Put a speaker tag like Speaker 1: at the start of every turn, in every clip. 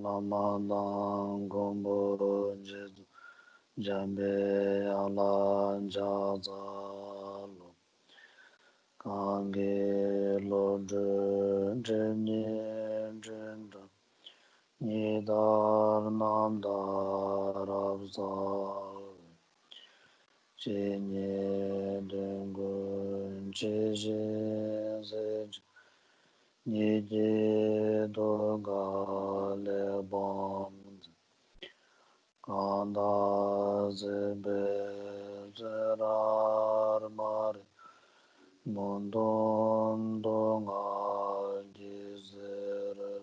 Speaker 1: Namadang Gombo Jedu Jambe Ala Jazalo Kange Lodre Jenye Jenda Nidar Namdar Abzal Jenye Dengun Jeje Zej Nije Dogale Bond Kanda Zebe Zerar Mare Mondon Donga Gizere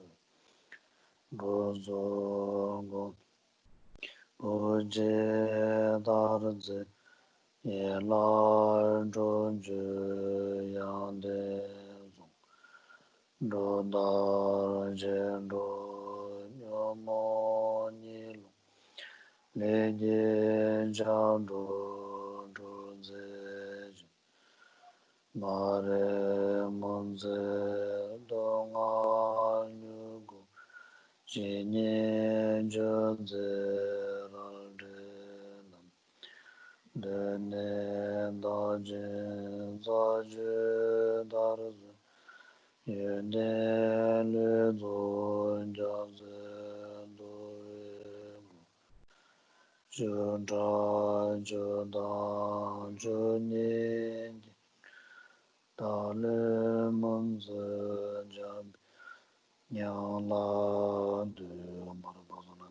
Speaker 1: Gozogo Oje Darze Yelar Joju Yande Dodar Jendo Nyomo Nilo Leje Jado Doze Mare Monze Donga Nyugo Jinye Joze Randenam Dene Dajin Zaje Darze Yene le do jaze do joda joda joni dale manze jab nyala de marabazana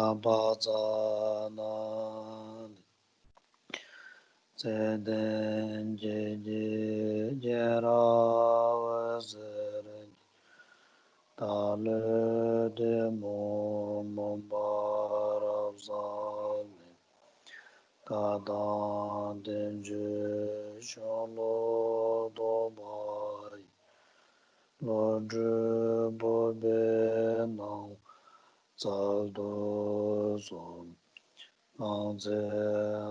Speaker 1: Arabazana Zeden Jeje Jerawazeren Dale de Mombarazale Kadan Denje Sholo Dobai Lodre Bobe Nang Zaldo Zon Anze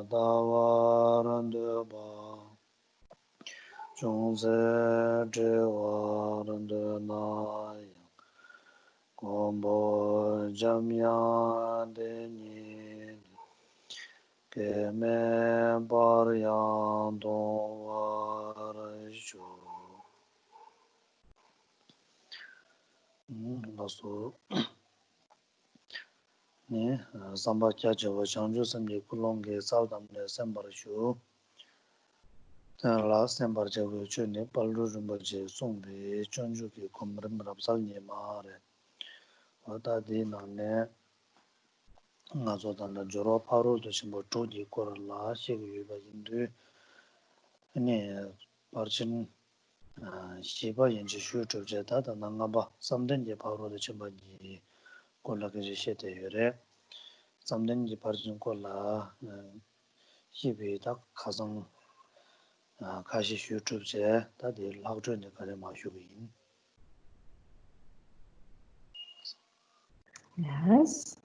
Speaker 1: Dawaran Ba Chungze Jewaran Naya Gombo Jamya Deni Keme Baryan Donwarasho Lasso Ne Samba Chacha Chanju Samji Kulonge Saudam Ne Sambarshu La Sambarja Chune Palru Rumbaje Sumbi Chanju Ki Kumrim Rapsal Nimare Wata Di Nane Nazodan Joro Paru to Shimbo Chodi Korala Shigi Yuba Hindu Ne Parchin Shiba Yenchi Shu Chubje Tata Nangaba Samdenje Paru to Chimbaji Kola Kishete Yure Samdenji Parchin Kola Shibi Tak Kazang Kashi Shu Chubje Tadi Lakchun Karima Shubin.
Speaker 2: Yes.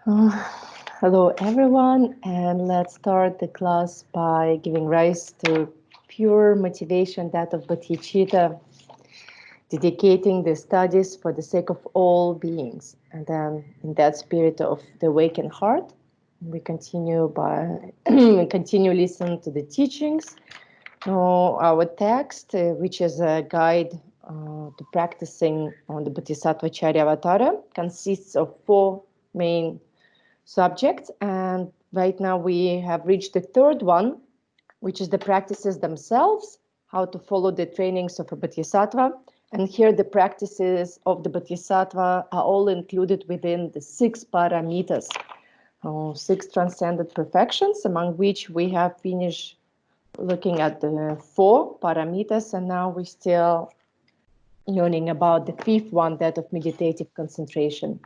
Speaker 2: Hello, everyone, and let's start the class by giving rise to pure motivation, that of bodhicitta, dedicating the studies for the sake of all beings. And then, in that spirit of the awakened heart, we continue listen to the teachings. Our text, which is a guide to practicing on the Bodhisattva-Charyavatara, consists of 4 main subjects, and right now we have reached the 3rd one, which is the practices themselves, how to follow the trainings of a bodhisattva. And here the practices of the bodhisattva are all included within the 6 paramitas, 6 transcendent perfections, among which we have finished looking at the 4 paramitas, and now we're still learning about the 5th one, that of meditative concentration.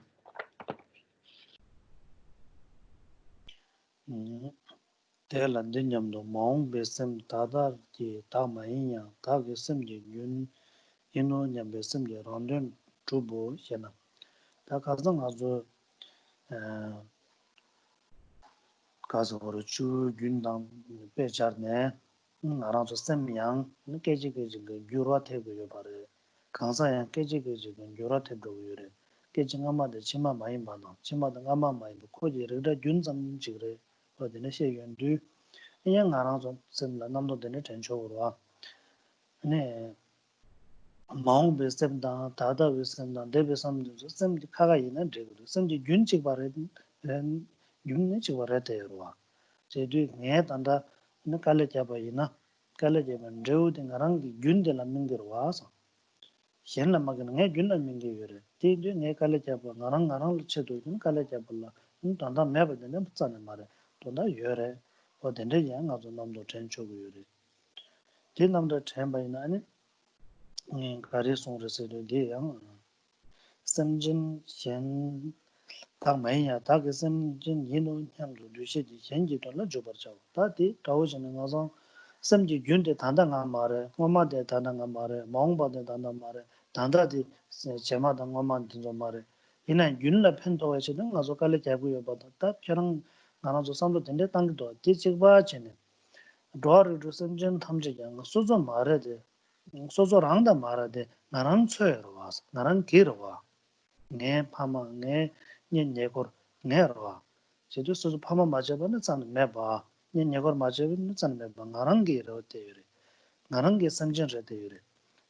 Speaker 1: Te lande nyamdo maung besem tadar ki ta mayinya ta gesem je yun ino nyam besem je randun chubo shena. Ta kazang azo kazo horo chu yun dang pechar ne ngarang zo sem yang keji keji ge gyurwa tegu yo pare. Kansa yang keji keji ge gyurwa tegu yo re. Keji ngama de chima mayin ba na chima de ngama mayin ba koji re yun zam chigre wa de ne she yun du 그냥 알아서 쓴다 남도 되는 전적으로 네 마음 베스다 다다 베스다 데베섬도 쌤디 카가 있는 데도 쌤디 균직 바래 균직 바래 되어와 제도 네 단다 네 칼레 잡아이나 칼레 잡은 저우데 나랑기 균들 남는 거 와서 현라 막는 게 균을 민게 요래 데도 네 칼레 잡아 나랑 쳐도 칼레 잡을라 단다 매버되는 붙잖아 말에 또나 요래 어딘데 양 아주 남도 전초고 요래 제 남도 템바이나 아니 가리 송르세도 게양 섬진 현 당매야 다게 섬진 인도 향도 주시지 현지도는 줘버죠 다디 다오지는 가서 섬지 균데 단단한 말에 엄마데 단단한 말에 마음바데 단단한 말에 단다디 제마다 엄마한테 좀 말에 이날 균라 편도에서는 가서 갈래 잡고요 받았다 저랑 나눠서 삼도 된데 당도 뒤집어 지네 도어를 섬진 탐지장 소소 말해데 소소랑다 말하되 나랑 쳐요 와서 나랑 길어 와. 내 파마 내 년내고 내로 와. 저도 소소 파마 맞아보는 짠 매봐. 년내고 맞아보는 짠 매봐. 나랑 길어 때요. 나랑 게 섬진저 때요.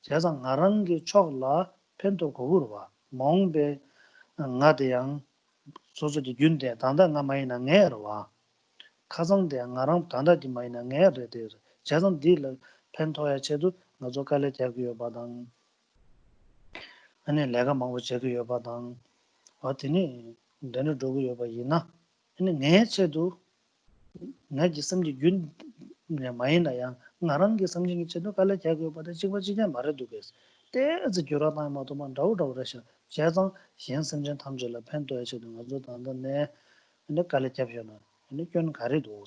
Speaker 1: 제가 나랑 게 초라 펜도 고으로 와. 몽베 나대양 소소지 윤대 단단가 많이 내로 와. 가정대 나랑 단다디 많이 내로 때요. 제가 딜 펜토야 제도 나조칼레 대고요 바당 아니 내가 먹고 제고요 바당 어디니 내는 도고요 바이나 아니 내체도 내 지심지 윤 마이나야 나랑 게 섬진이 제도 칼레 대고요 바다 지금 진짜 말해두겠어 때즈 교라나 마도만 다우다우라셔 제가 신선전 탐절라 펜토야 제도 나조 단단네 근데 칼레 잡혀나 근데 견 가리도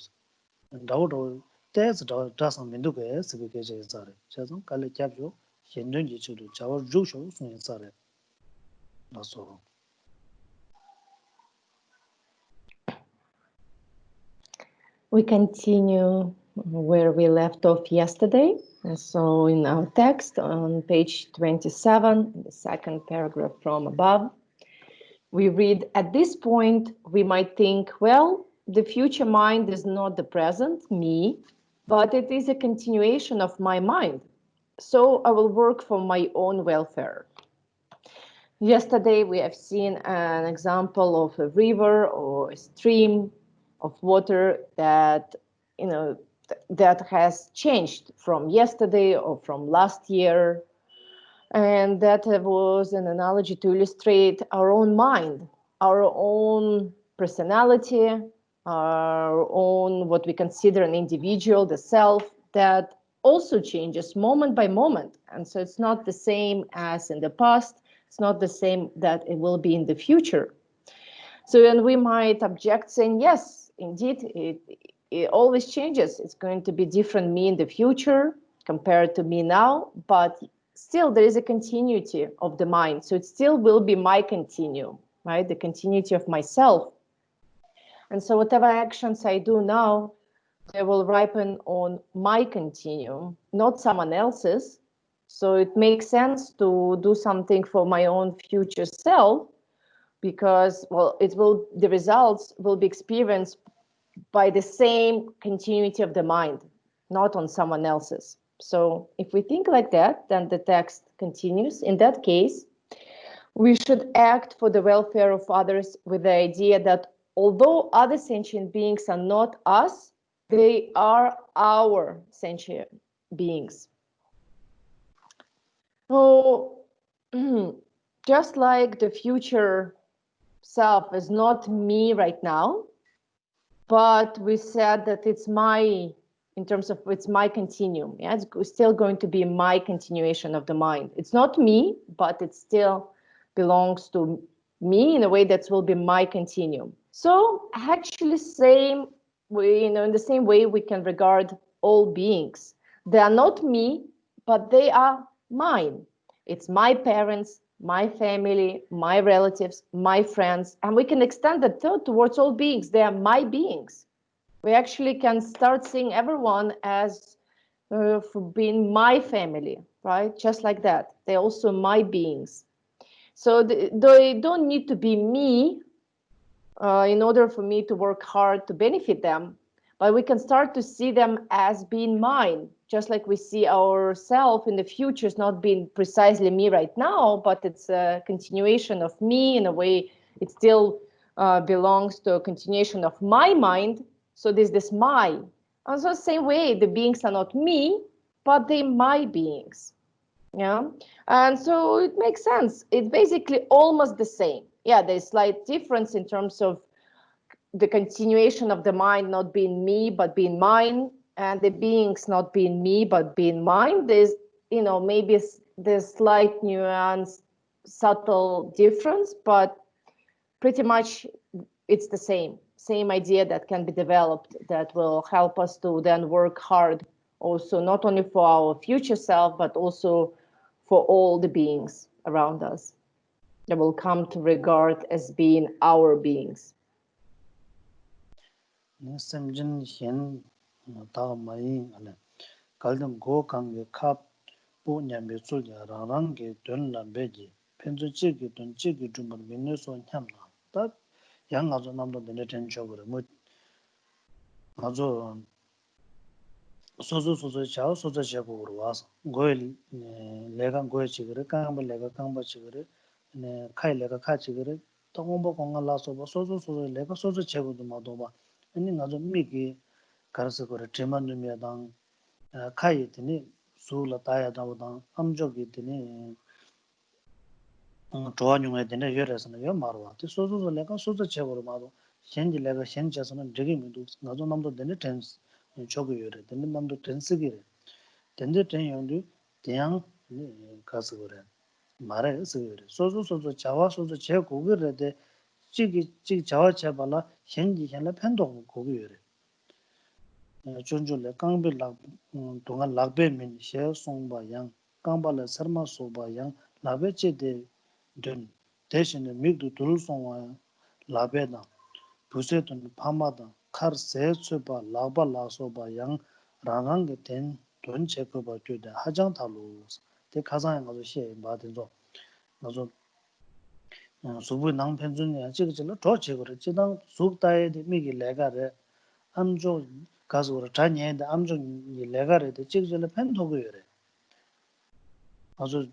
Speaker 1: 다우도 때즈 다상 민두게 스비게 제자래 제가 칼레 잡죠 현존지 주도 자원 주쇼 순서래 나서
Speaker 2: We continue where we left off yesterday. And so in our text on page 27, the second paragraph from above, we read, at this point, we might think, well, the future mind is not the present, me, but it is a continuation of my mind. So I will work for my own welfare. Yesterday, we have seen an example of a river or a stream of water that, that has changed from yesterday or from last year. And that was an analogy to illustrate our own mind, our own personality, our own, what we consider an individual, the self, that also changes moment by moment. And so it's not the same as in the past. It's not the same that it will be in the future. So then we might object saying, yes, indeed, it always changes. It's going to be different me in the future compared to me now, but still there is a continuity of the mind. So it still will be my continuum, right? The continuity of myself. And so whatever actions I do now, they will ripen on my continuum, not someone else's. So it makes sense to do something for my own future self, because, well, the results will be experienced by the same continuity of the mind, not on someone else's. So if we think like that, then the text continues. In that case, we should act for the welfare of others with the idea that although other sentient beings are not us, they are our sentient beings. So just like the future self is not me right now, but we said that it's my in terms of it's my continuum. Yeah, it's still going to be my continuation of the mind. It's not me, but it still belongs to me in a way that will be my continuum. So actually, in the same way we can regard all beings. They are not me, but they are mine. It's my parents, my family, my relatives, my friends, and we can extend that thought towards all beings. They are my beings. We actually can start seeing everyone as for being my family, right? Just like that. They're also my beings. So they don't need to be me in order for me to work hard to benefit them, but we can start to see them as being mine, just like we see ourselves in the future as not being precisely me right now, but it's a continuation of me. In a way, it still belongs to a continuation of my mind. So there's this my. And so same way, the beings are not me, but they're my beings. Yeah. And so it makes sense. It's basically almost the same. Yeah, there's slight difference in terms of the continuation of the mind not being me, but being mine, and the beings not being me, but being mine. There's, maybe there's slight nuance, subtle difference, but pretty much it's the same idea that can be developed that will help us to then work hard also, not only for our future self, but also for all the beings around us that will come to regard as being our beings.
Speaker 1: Samjin Hen Ta Mai Kaldam Go Kang Kap Bu Nyambe Sulja Rangi Dun Lambeji Penzu Chiki Dun Chiki Jumar Minuso Nyamna that young as a number the net and sugar mut Azo Sozo Chow Soza Shakur was Goil Legan Goy Chigre Kamba Lega Kamba Chigre and Kai Lega Kachigre Tombo Konga Lasso Sozo Lega Soza Chago Madoba and in other Miki Karasakura Tremandumia Dang Kai Tini Sula Taya Dang Amjogi Tini Joanung Dina Yeres and Yomarwa. The Sozo Lega Soza Chago Mado Shenji Lega Shenjasan and Jigim Nazo Namdo Denitens in Chogure, the Namdo Tensigire. Tende ten yondu tiang kasugure mare sugure sozo chawa sozo che kogure de chigi chawa che bala henji henla pendo kogure chonjule kangbe lag donga lagbe min she songba yang kangba la sarma soba yang labe che de dun deshin migdu dul songwa labe da puse dun pama da kar se chuba lagba la soba yang rangang ten 돈 체크 버튜다 하장 탈로 대 가상에 가서 시에 받은죠 가서 수부 낭편준이야 지금처럼 더 체크를 지당 수다에 미기 레가래 암조 가서 자녀인데 암조 레가래 지금처럼 펜도고요 아주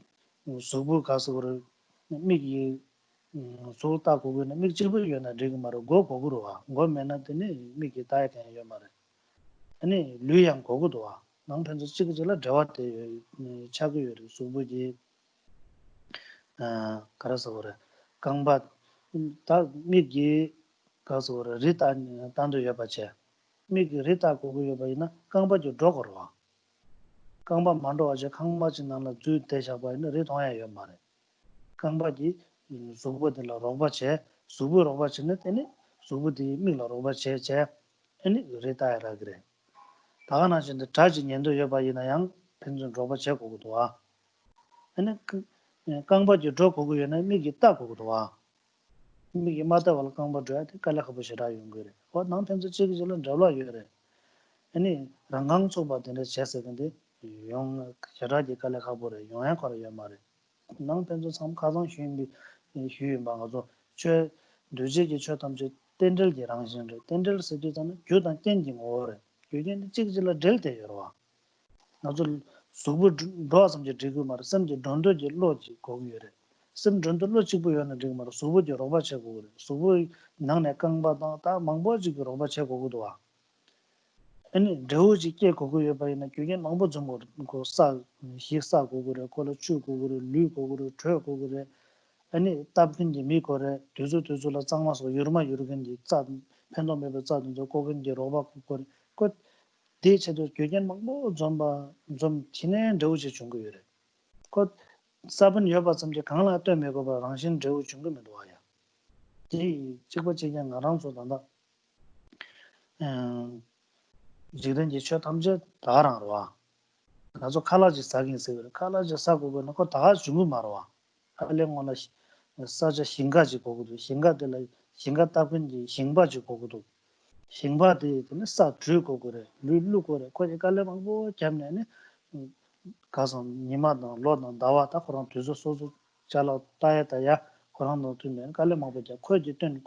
Speaker 1: 수부 가서 미기 소다 고고는 미기 집을요나 지금 말로 고고로 와 고면한테는 미기 다에 요 말에 아니 류양 고고도 와 남편도 찍으질라 저한테 차고요 수부지 그래서 그래 강바 다 미기 가서 그래 리타 단도 여봐체 미기 리타 고고 여봐이나 강바죠 저거로 강바 만도 아주 강바지 나나 주 대샤바이나 리통야 여 말에 강바지 수부들 로바체 수부 로바체네 때네 수부디 미로 로바체 제 아니 리타라 그래 다가나신데 자지 년도 여봐이나 양 편전 로바 제고도 와 아니 강바지 저고고에나 미기 따고도 와 미기 마다발 강바줘야 돼 칼라가보시라 용거래 남편도 지기절은 잡라 요래 아니 랑강초바데 제세근데 용 저라지 칼라가보래 용야 거려 말에 남편도 참 가정 쉬인비 쉬인 방아서 최 누제기 최담제 텐들지 랑신데 텐들 쓰지잖아 교단 땡징 오래 교진데 찍질라 델때 여와 나도 수부 도와섬제 지고 말 섬제 돈도지 로지 고기래 섬 돈도 로지 보여는 지금 말 수부지 로바체 고래 수부 나네 강바다 다 망보지 로바체 고고도 와 아니 저우지 께 고고여 바이나 교진 망보 좀 고사 희사 고고래 콜로 추 고고래 류 고고래 저 고고래 아니 답긴지 미고래 두주두주라 장마서 여름아 여르긴지 짜 팬도메도 짜든지 고긴지 로바 고고래 그 대체도 교견 막뭐 좀좀 진행 저우지 준 거예요. 그 사분 여바 점제 강라 때문에 그 당신 저우 준 거면 와요. 이 지금 알아서다. 지금 이제 담제 다랑 와. 가서 칼라지 사긴 세요. 칼라지 사고 그거 다 주고 말아 와. 알랭원아 사자 신가지 보고도 신가들 신가 따분지 신바지 보고도 신바들은 사 주고 그래. 룰루 그래. 거기 갈래만 뭐 잡네네. 가서 니마도 로도 다와다 그런 주소 소소 잘라 따야다야 그런 거 두면 갈래만 보자. 코지는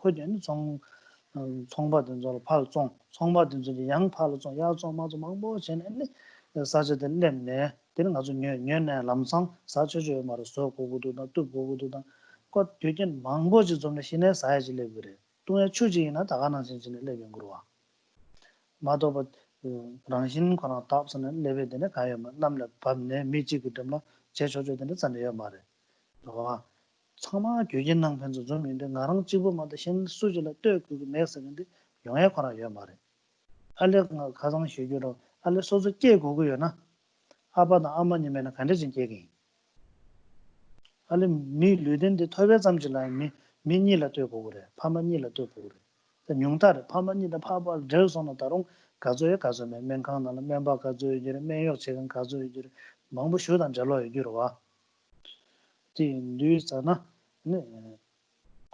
Speaker 1: 총받은 줄 팔종 총받은 줄 양팔 종 야종 맞아 뭐 전에 사제들 냈네 되는 아주 년내 남성 사주주 말을 써 보고도 또 보고도 곧 되게 망보지 좀 신의 사야지래 그래 또에 추지나 다가난 신신의 레벨 거와 마도버 당신 거나 답선은 레벨에 가야만 남래 밤내 미지기 때문에 제조조되는 잔해야 말해 와 참아 교진낭 편서 좀 있는데 나랑 집어마다 신 수준을 떼고 내서는데 영향 거라야 말해 알레가 가장 쉬기로 알레 소주 깨고고요나 아바나 아마님에는 간대진 깨기 알레 미 르덴데 토베 잠질라 미 미니라 떼고 그래 파마니라 떼고 그래 용다르 파마니다 파바 저선은 다른 가조에 멘강나는 멤버 가조에 매요 최근 가조에 망부 쇼단 잘로 얘기로 와 띠뉴스나 네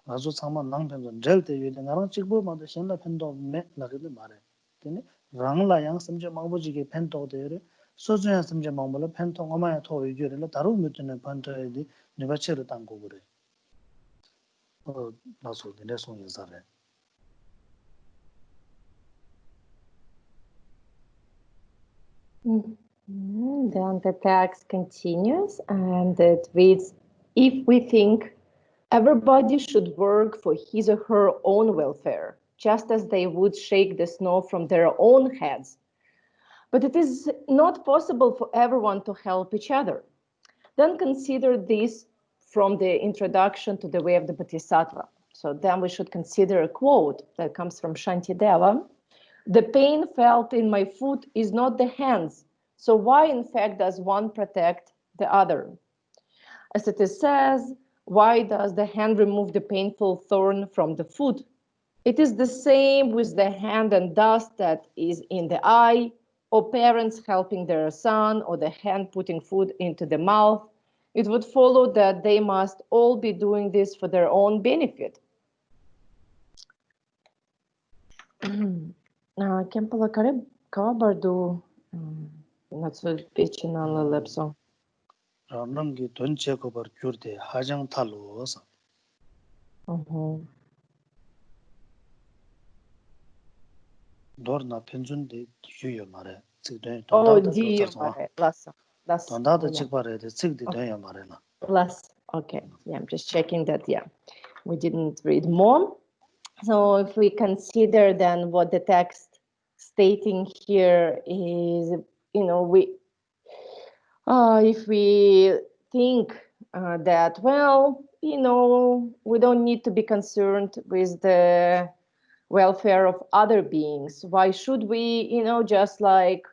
Speaker 1: 아주 상만 낭편도 절대 유대 나랑 찍고만도 신라 편도 매 나게도 말해 되네 랑라양 섬제 망부지게 편도 되래 소중한 섬제 망불 편통 어마야 더 의견을 다루 못는 판도에디 내가 체를 당고 그래 나서 내 손이 살래
Speaker 2: Then the text continues and it reads, if we think everybody should work for his or her own welfare, just as they would shake the snow from their own heads, but it is not possible for everyone to help each other, then consider this from the introduction to the way of the Bodhisattva. So then we should consider a quote that comes from Shantideva. The pain felt in my foot is not the hands. So why, in fact, does one protect the other? As it says, why does the hand remove the painful thorn from the foot? It is the same with the hand and dust that is in the eye, or parents helping their son, or the hand putting food into the mouth. It would follow that they must all be doing this for their own benefit. Khenpo care kabardu natsu pechinala lepso.
Speaker 1: ramram기 돈 제거버 줄때 하장 탈로서 dorna penjunde yuyo mare tsikden
Speaker 2: Oh,
Speaker 1: tonda
Speaker 2: Dio mare, lassa.
Speaker 1: tonda chikpare de tsikdi daya mare la
Speaker 2: Less. Okay. Yeah, I'm just checking that. Yeah, we didn't read more. So if we consider then what the text stating here is, if we think that, well, we don't need to be concerned with the welfare of other beings. Why should we, just like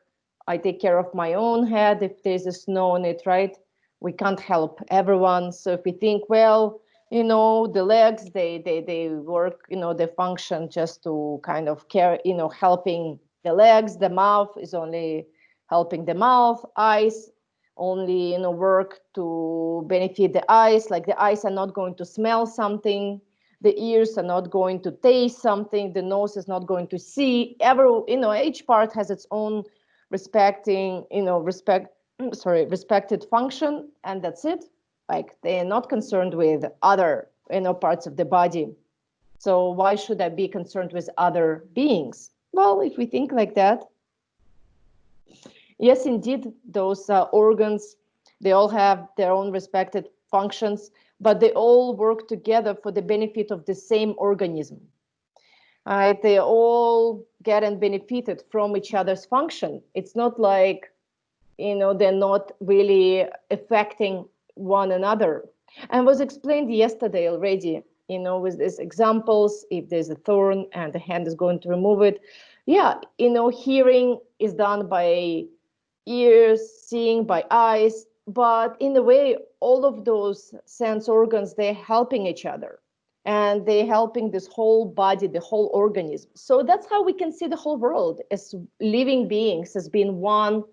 Speaker 2: I take care of my own head if there's a snow on it, right? We can't help everyone. So if we think, well, the legs, they work, they function just to kind of care, helping the legs. The mouth is only helping the mouth. Eyes only, work to benefit the eyes. Like the eyes are not going to smell something. The ears are not going to taste something. The nose is not going to see. Each part has its own respected function, and that's it. Like they're not concerned with other, parts of the body. So why should I be concerned with other beings? Well, if we think like that, yes, indeed, those organs, they all have their own respected functions, but they all work together for the benefit of the same organism. They all get and benefited from each other's function. It's not like, they're not really affecting one another. And was explained yesterday already, with these examples, if there's a thorn and the hand is going to remove it, yeah, hearing is done by ears, seeing by eyes, but in a way, all of those sense organs, they're helping each other and they're helping this whole body, the whole organism. So that's how we can see the whole world as living beings, as being one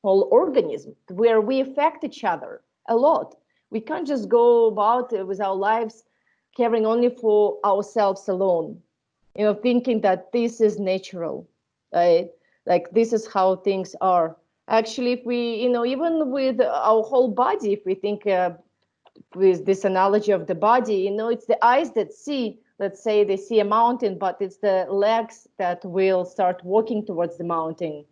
Speaker 2: whole organism, where we affect each other a lot. We can't just go about with our lives caring only for ourselves alone, thinking that this is natural, right? Like this is how things are. Actually, if we, even with our whole body, if we think with this analogy of the body, it's the eyes that see, let's say they see a mountain, but it's the legs that will start walking towards the mountain.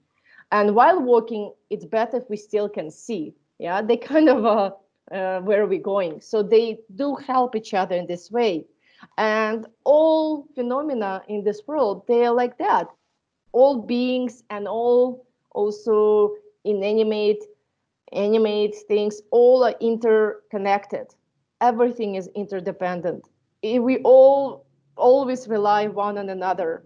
Speaker 2: And while walking, it's better if we still can see. Yeah, they kind of where are we going? So they do help each other in this way. And all phenomena in this world, they are like that. All beings and all also inanimate, animate things, all are interconnected. Everything is interdependent. We all always rely one on another.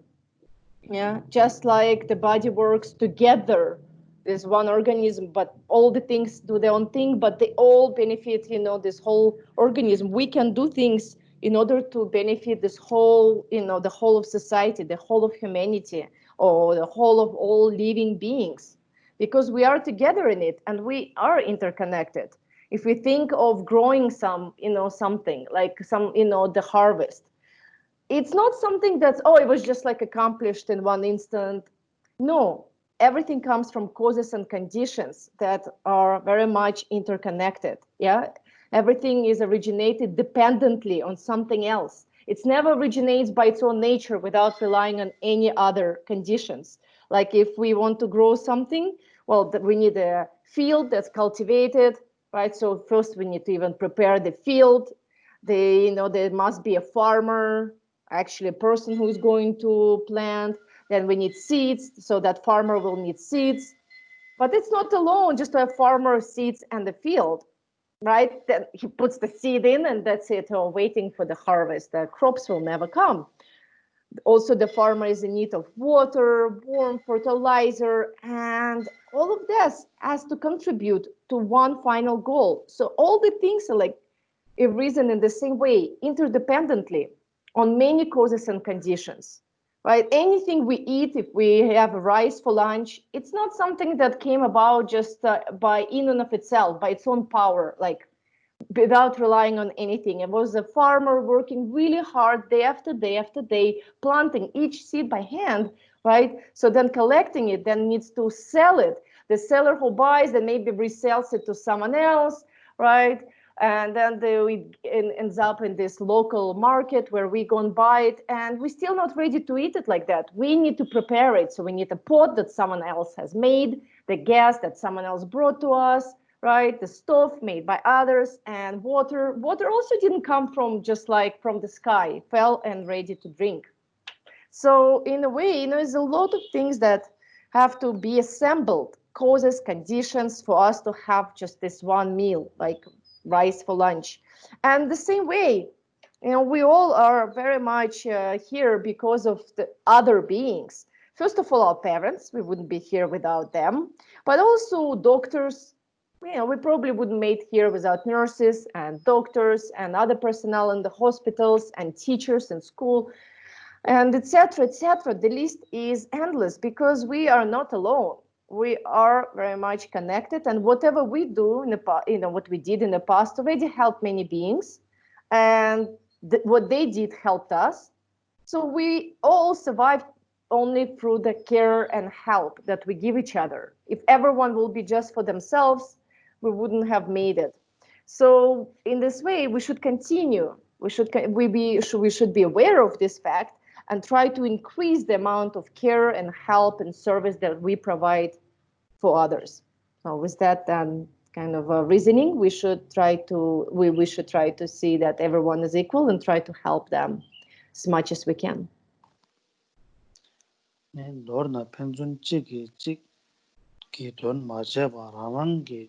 Speaker 2: Yeah, just like the body works together, there's one organism, but all the things do their own thing, but they all benefit, this whole organism. We can do things in order to benefit this whole, the whole of society, the whole of humanity, or the whole of all living beings, because we are together in it and we are interconnected. If we think of growing something like the harvest, it's not something that's, oh, it was just like accomplished in one instant. No, everything comes from causes and conditions that are very much interconnected. Yeah, everything is originated dependently on something else. It's never originates by its own nature without relying on any other conditions. Like if we want to grow something, well, we need a field that's cultivated, right? So first we need to even prepare the field. There must be a farmer, actually a person who's going to plant. Then we need seeds, so that farmer will need seeds. But it's not alone just to have farmer, seeds, and the field, right? Then he puts the seed in and that's it, waiting for the harvest. The crops will never come. Also, the farmer is in need of water, warm fertilizer, and all of this has to contribute to one final goal. So all the things are like a reason in the same way, interdependently on many causes and conditions, right? Anything we eat, if we have rice for lunch, it's not something that came about just by in and of itself, by its own power, like without relying on anything. It was a farmer working really hard day after day after day, planting each seed by hand, right? So then collecting it, then needs to sell it. The seller who buys, then maybe resells it to someone else, right? And then ends up in this local market where we go and buy it, and we're still not ready to eat it like that. We need to prepare it. So we need a pot that someone else has made, the gas that someone else brought to us, right? The stove made by others, and water. Water also didn't come from just like from the sky, it fell and ready to drink. So in a way, there's a lot of things that have to be assembled, causes, conditions for us to have just this one meal, like rice for lunch. And the same way, we all are very much here because of the other beings. First of all, our parents, we wouldn't be here without them, but also doctors. We probably wouldn't make here without nurses and doctors and other personnel in the hospitals and teachers in school and etc., etc. The list is endless because we are not alone. We are very much connected, and whatever we do in the past, what we did in the past already helped many beings, and what they did helped us. So we all survived only through the care and help that we give each other. If everyone will be just for themselves, we wouldn't have made it. So in this way, we should continue. We should be aware of this fact and try to increase the amount of care and help and service that we provide for others. So with that kind of reasoning, we should try to see that everyone is equal and try to help them as much as we can.
Speaker 1: Lorna Penzun Chiki Chik Kiton Macheba Ramangi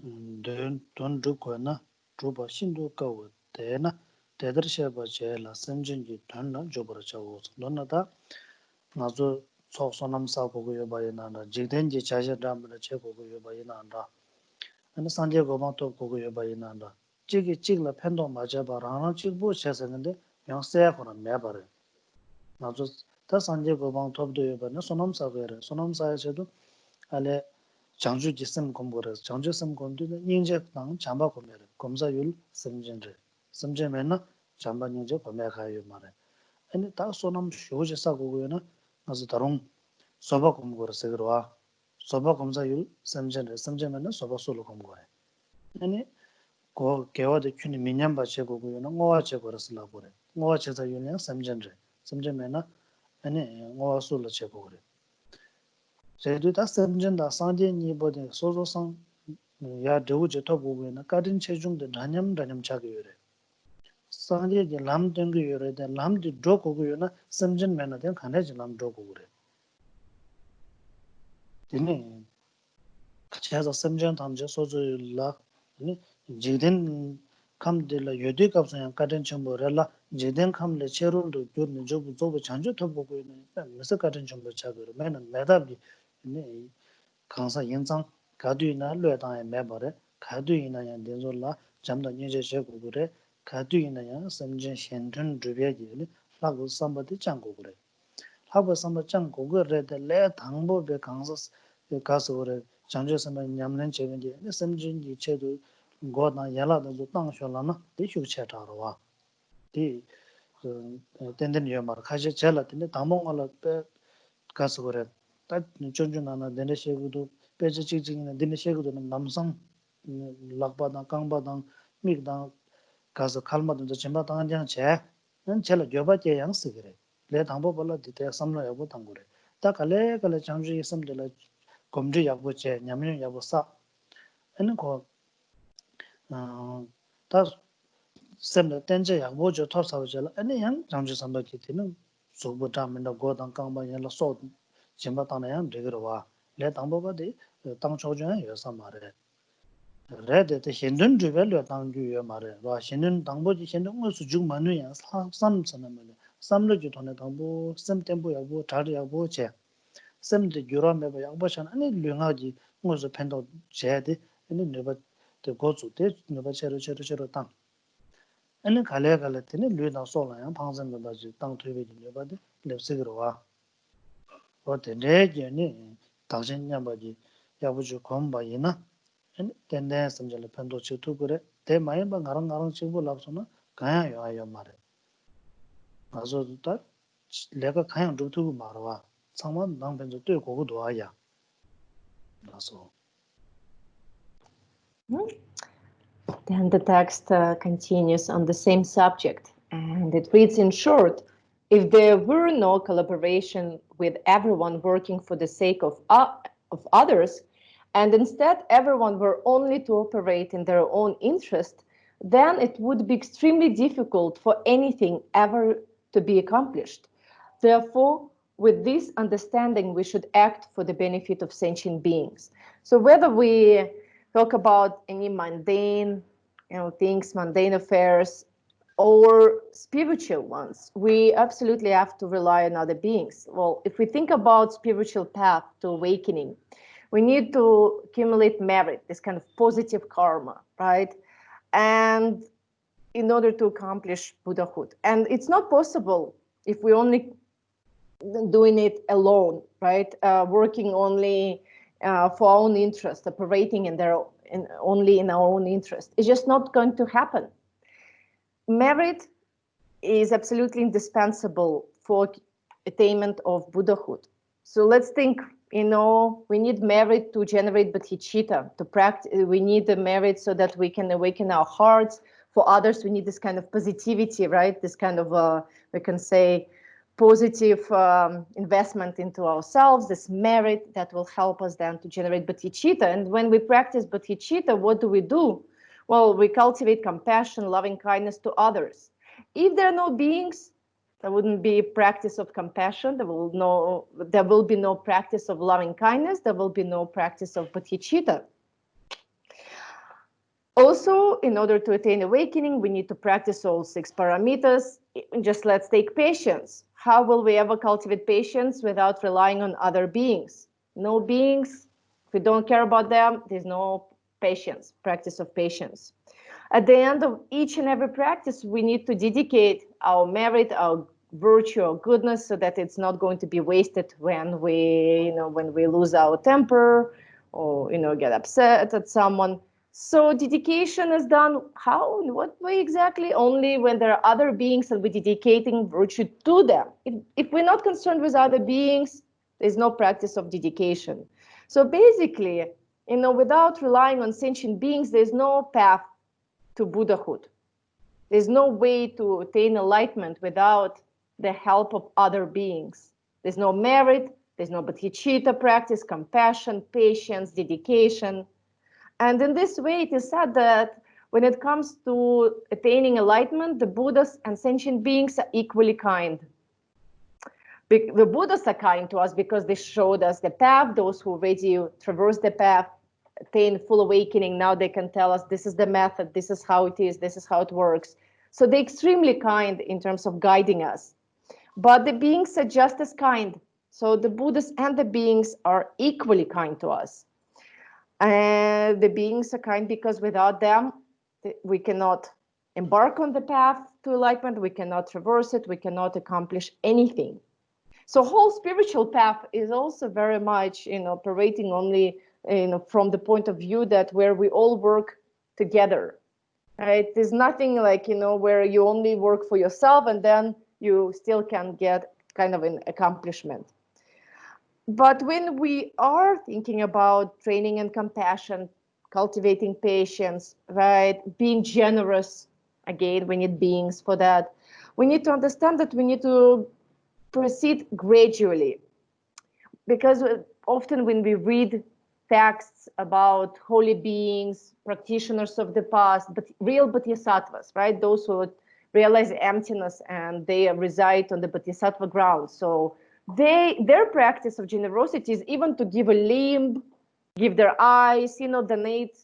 Speaker 1: Don Dukwana Juba Shindu Kawa Tena Tedrsheba Jela Sanjingi Tana Jobra Chavos Donata Nazo 속 소남사 보고 요바이나라 지된지 자셔담을 제 보고 요바이나라 아니 산제 고방도 보고 요바이나라 찌기 찌글라 팬도 맞아봐라 찌부 셔서는데 영세야 그런 매버려 나도 다 산제 고방 톱도 요바나 소남사고래 소남사에서도 알레 장주 지심 공부를 장주 심 공부도 인제당 잠바 공부를 검사율 심진들 심진면은 잠바 인제 공부 가요 말에 아니 다 소남 쇼지 사고고요나 아주 다른 소바 공부를 쓰기로와 소바 검사율 심진면은 소바 솔로 공부해 아니 고 개와의 균이 민년 받쳐고고요나 뭐와 제거를 그래 뭐와 제사율은 심진면은 아니 뭐와 솔로 제거 그래 제도 다 심진다 상진이 보든 소소상 야 저우제 토고고요나 가든 체중도 단념 차게 요래 상제지 람된 거 요래데 람디 조고고요나 심진면은 된 간에지 람 조고고래 이네 같이 해서 심진 담제 소주라 아니 지된 감들라 여대 값은 가든 정보랄라 지된 감래 체론도 교는 조부 장조 토보고 있는 무슨 가든 정보 차거를 매는 매답이 네 강사 연장 가두이나 뢰당에 매버래 가두이나야 된솔라 잠도 이제 제고그래 가두이나야 심진 현준 주베지를 하고 삼바디 장고 그래 하고 삼바 장고 그래데 내 당보배 강사 가서 그래 장조선은 냠는 제ven지 심진이 체도 고나 야라도 땅쇼라나 대축 체타로와 디 덴덴 요마르 카제 젤라데 담몽알라 빼 가서 그래 딱 존존하나 데네셰구도 빼지 찍찍이나 데네셰구도 남성 락바당 강바당 미당 가서 칼마도 쳔바당 한장 난 젤라 줘바제 양스 그래 내 당보 벌라 디테 삼로 여고 당고래 딱 갈래 장주 있음들 검주 야고제 냠면 야고사 하는 거 다 셈다 땡제 야고죠 톱사오절 아니 양 장주 삼바기 되는 소보다면도 고당 강바연라 소 짐바다나야 되거와 내 당보바데 당초전 여사 말에 레데데 신든 주벨로 당주여 말에 와 신든 당보지 신든 것수 중 많으야 삼삼선하면 삼로지 돈에 당보 셈템보 야고 다리 야고 제 셈데 유라메바 야고션 아니 류하지 무슨 팬도 제데 아니 네바 그 고주데 네바 체로 땅 아니 갈래갈래테네 류나 소라야 방선도 바지 땅推베지 네바데 lep스그로와 어때네제니 당신 냠바지 야부주 검바이나 아니 텐데 섬절에 팬도 치투 그래 대 많이 봐 나랑 치고 랍서나 가야 요아요 말에 가서도 내가 가양 두고 말아 상만 남변도 또 고고도 아야 가서
Speaker 2: Then the text continues on the same subject, and it reads in short, if there were no collaboration with everyone working for the sake of others, and instead everyone were only to operate in their own interest, then it would be extremely difficult for anything ever to be accomplished. Therefore, with this understanding, we should act for the benefit of sentient beings. So whether we talk about any mundane, things, mundane affairs, or spiritual ones, we absolutely have to rely on other beings. Well, if we think about spiritual path to awakening, we need to accumulate merit, this kind of positive karma, right? And in order to accomplish Buddhahood. And it's not possible if we only doing it alone, right? Working only for our own interest, operating only in our own interest. It's just not going to happen. Merit is absolutely indispensable for attainment of Buddhahood. So let's think, we need merit to generate bodhicitta, to practice. We need the merit so that we can awaken our hearts. For others, we need this kind of positivity, right? This kind of, we can say, positive investment into ourselves, this merit that will help us then to generate bodhicitta. And when we practice bodhicitta, what do? Well, we cultivate compassion, loving kindness to others. If there are no beings, there wouldn't be practice of compassion. There will be no practice of loving kindness. There will be no practice of bodhicitta. Also, in order to attain awakening, we need to practice all 6 parameters. Just let's take patience. how will we ever cultivate patience without relying on other beings? No beings, if we don't care about them, there's no patience, practice of patience. At the end of each and every practice, we need to dedicate our merit, our virtue, our goodness, so that it's not going to be wasted when we lose our temper or get upset at someone. So dedication is done how, in what way exactly? Only when there are other beings and we're dedicating virtue to them. If we're not concerned with other beings, there's no practice of dedication. So basically, without relying on sentient beings, there's no path to Buddhahood. There's no way to attain enlightenment without the help of other beings. There's no merit, there's no bodhicitta practice, compassion, patience, dedication. And in this way, it is said that when it comes to attaining enlightenment, the Buddhas and sentient beings are equally kind. The Buddhas are kind to us because they showed us the path. Those who already traverse the path, attain full awakening, now they can tell us this is the method, this is how it is, this is how it works. So they're extremely kind in terms of guiding us. But the beings are just as kind. So the Buddhas and the beings are equally kind to us. And the beings are kind because without them, we cannot embark on the path to enlightenment, we cannot traverse it, we cannot accomplish anything. So whole spiritual path is also very much, operating only, from the point of view that where we all work together, right? There's nothing like, where you only work for yourself and then you still can get kind of an accomplishment. But when we are thinking about training and compassion, cultivating patience, right, being generous, again, we need beings for that. We need to understand that we need to proceed gradually. Because often when we read texts about holy beings, practitioners of the past, but real bodhisattvas, right, those who realize emptiness and they reside on the bodhisattva ground. So their practice of generosity is even to give a limb, give their eyes, donate,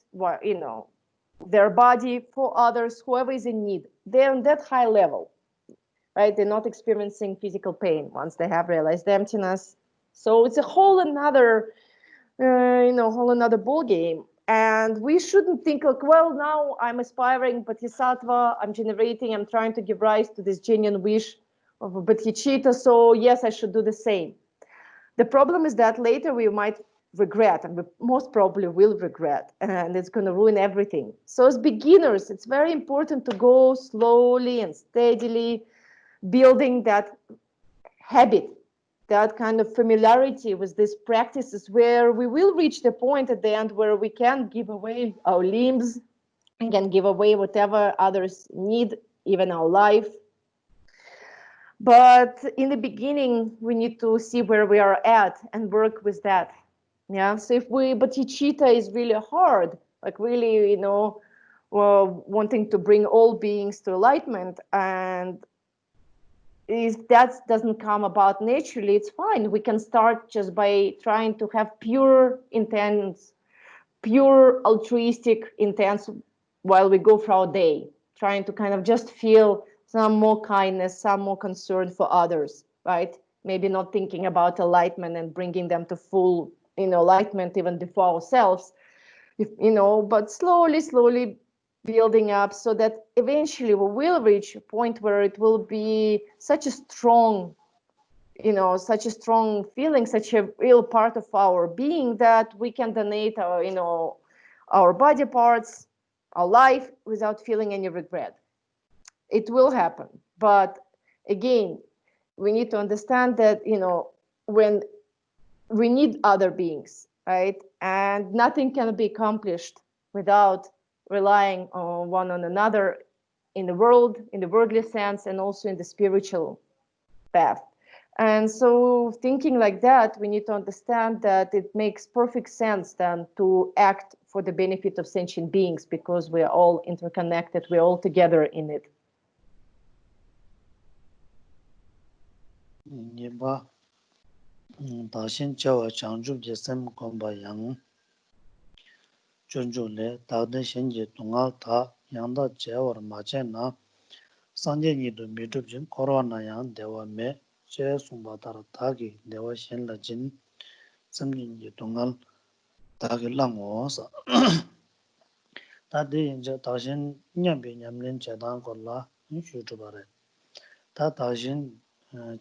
Speaker 2: their body for others, whoever is in need. They're on that high level, right? They're not experiencing physical pain once they have realized emptiness. So it's a whole another, whole another ball game. And we shouldn't think like, well, now I'm aspiring bodhisattva, I'm trying to give rise to this genuine wish of a bodhicitta, so yes, I should do the same. The problem is that later we might regret, and we most probably will regret, and it's going to ruin everything. So as beginners, it's very important to go slowly and steadily, building that habit, that kind of familiarity with these practices, where we will reach the point at the end where we can give away our limbs and can give away whatever others need, even our life. But in the beginning, we need to see where we are at and work with that. Yeah. So if bodhicitta is really hard, like really, wanting to bring all beings to enlightenment, and if that doesn't come about naturally, it's fine. We can start just by trying to have pure intents, pure altruistic intents while we go through our day, trying to kind of just feel some more kindness, some more concern for others, right? Maybe not thinking about enlightenment and bringing them to full, enlightenment even before ourselves, but slowly building up so that eventually we will reach a point where it will be such a strong, such a strong feeling, such a real part of our being that we can donate our, our body parts, our life without feeling any regret. It will happen. But again, we need to understand that, when we need other beings, right? And nothing can be accomplished without relying on one on another in the world, in the worldly sense, and also in the spiritual path. And so thinking like that, we need to understand that it makes perfect sense then to act for the benefit of sentient beings, because we are all interconnected, we're all together in it.
Speaker 1: Niba Dashin Chawa Rangjung Yeshe Komba Yang Chunju Le Dagde Shenji Tungal Ta Yangda Chawar Mache Na Sanje Nidu Midubjin Korwana Yang Dewa Me che sumba tar tagi dewa shen la jin samjin ji tungal tagi lango sa ta de inja tashin nyambe nyamlen che dang kolla shu chubare ta tashin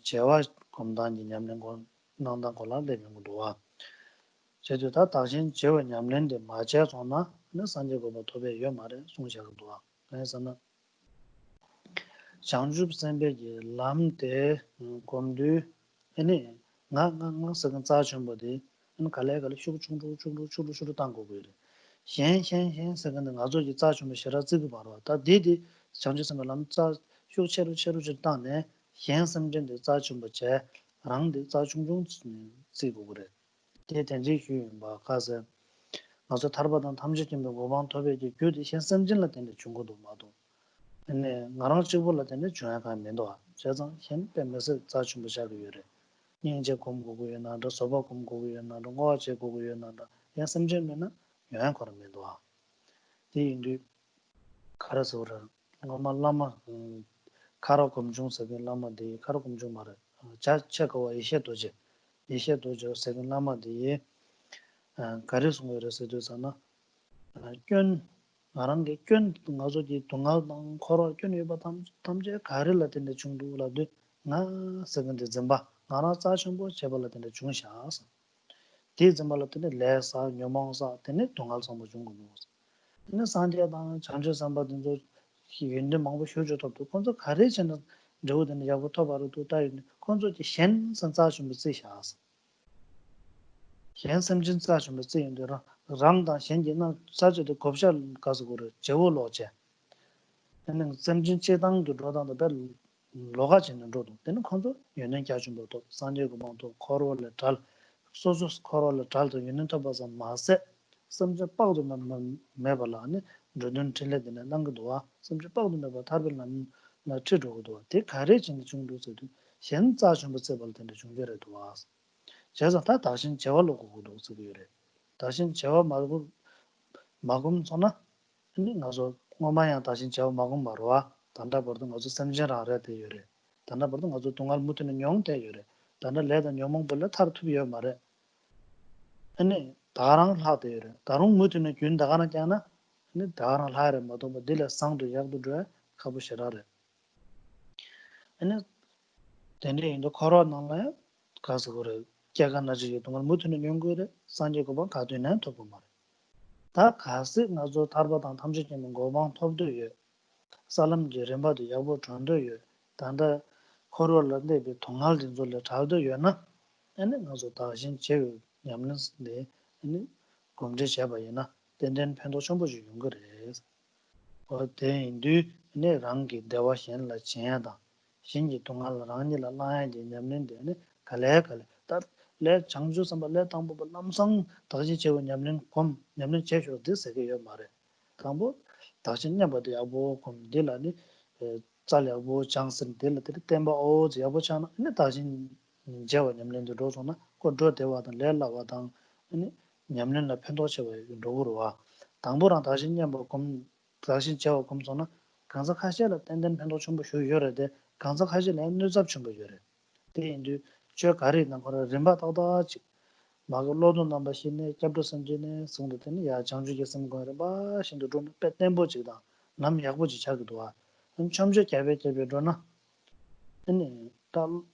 Speaker 1: chewa komdan ji nyamlen kon nangdang kolla le mingduwa 제주 다 당신 제원 냠랜데 마제 소나 나 산제 고바 토베 요 말에 송샤도와 그래서는 장주ብ 선배지 람데 곰드 아니 나나나 서근 자춘보디 은 갈래갈 슈충충충충충충 당고 그래 현현현 서근 아조지 자춘보 싫어 지도 바로 다 디디 장주선을 남자 쇼체로 체로지 당네 현선전데 자춘보제 랑데 자충충 지고 그래 대단지 휴바 가서 나서 다르바던 탐지점도 고방 토베지 교디 현선진라 되는 중고도 마도 근데 나랑 찍을라 되는 중요한 면도 제가 현 때문에서 자주 무시하고 요래 인제 공부고요 나도 서버 공부고요 나도 뭐제 고고요 나도 현선진면은 영향 거는 면도 디인디 가라서라 뭐말라마 카로 검중석에 라마디 카로 검중 말을 자체가 이셰도지 이셰도죠 세근 라마디 가르송으로서 되잖아 견 말한게 견 가서지 동아당 코로 견이 담제 가르를 때문에 중도라도 나 세근데 점바 나라 자신보 제발한테 중샤서 대점발한테 레사 녀망사 때문에 동알 선보 중고 근데 산지야당 장주 선바든도 현대 망보 쇼조도 건조 가르치는 저거는 야부터 바로도 다 건조지 현 선자좀 쓰샤서 현섬진 자좀 쓰인데라 랑당 현진은 사주도 겁샷 가서 그래 제월로제 근데 섬진 제당도 로당도 별 로가지는 로도 되는 건조 연행 자준도 산제고만도 코로를 잘 소소스 코로를 잘도 있는 터봐서 마세 섬저 빠우도만 매발라네 저는 틀레드는 남거도와 섬저 빠우도만 타르는 나 트도도 대 가르치는 중도서도 현자 좀 써볼 텐데 중별에도 와서 제가 다 다신 재활로 고고도 쓰기래 다신 재활 말고 마금 전화 근데 나서 엄마야 다신 재활 마금 말와 단다 버든 어서 선전 알아야 돼요래 단다 버든 어서 동알 못는 용 돼요래 단다 레다 용 벌레 타르투비요 말에 아니 다랑 하대요래 다른 못는 균 다가나잖아 근데 다랑 하래 뭐도 뭐 딜 상도 약도 줘 가보시라래 아니 근데 인도 코로나에 가서 그래 개간나지 동안 못는 연구를 산제고방 가도는 토고 말. 다 가스 나zo tar바당 탐지되는 고방 톱도요. 살람 제рем바도 야보 전도요. 단다 코로나인데 비 통할진 줄을 잘도요나. 아니 나zo 다신 제우 냠는데 아니 공제 잡아야나. 된된 편도 전부 주는 거래. 어 대인도 네 랑기 대화신라 진야다. 신지 동할 랑니라 라야지 냠는데 갈래 래 장주 선발래 당부 남성 다시 제ව 냠는 곰 냠는 제조 드세게 말해 당부 다시 냠버도 야보 곰 딜라니 잘야보 장선 딜들 템바 오 야보 차나 근데 다시 제ව 냠는 도로소나 고도 대와던 렐라와던 아니 냠는 나 편도 제ව 로로와 당부랑 다시 냠버 곰 다시 제ව 곰소나 간섭하셔라 땡땡 편도 전부 쇼요래데 간섭하시네 누잡 좀 거요래 대인도 저 가리는 거를 림바다다 마글로도 남바시네 잡도 선진네 송도더니 야 장주게 선거를 봐 신도 좀 빼템보지다 남 약보지 자기도 와 참저 개베개베도나 아니 담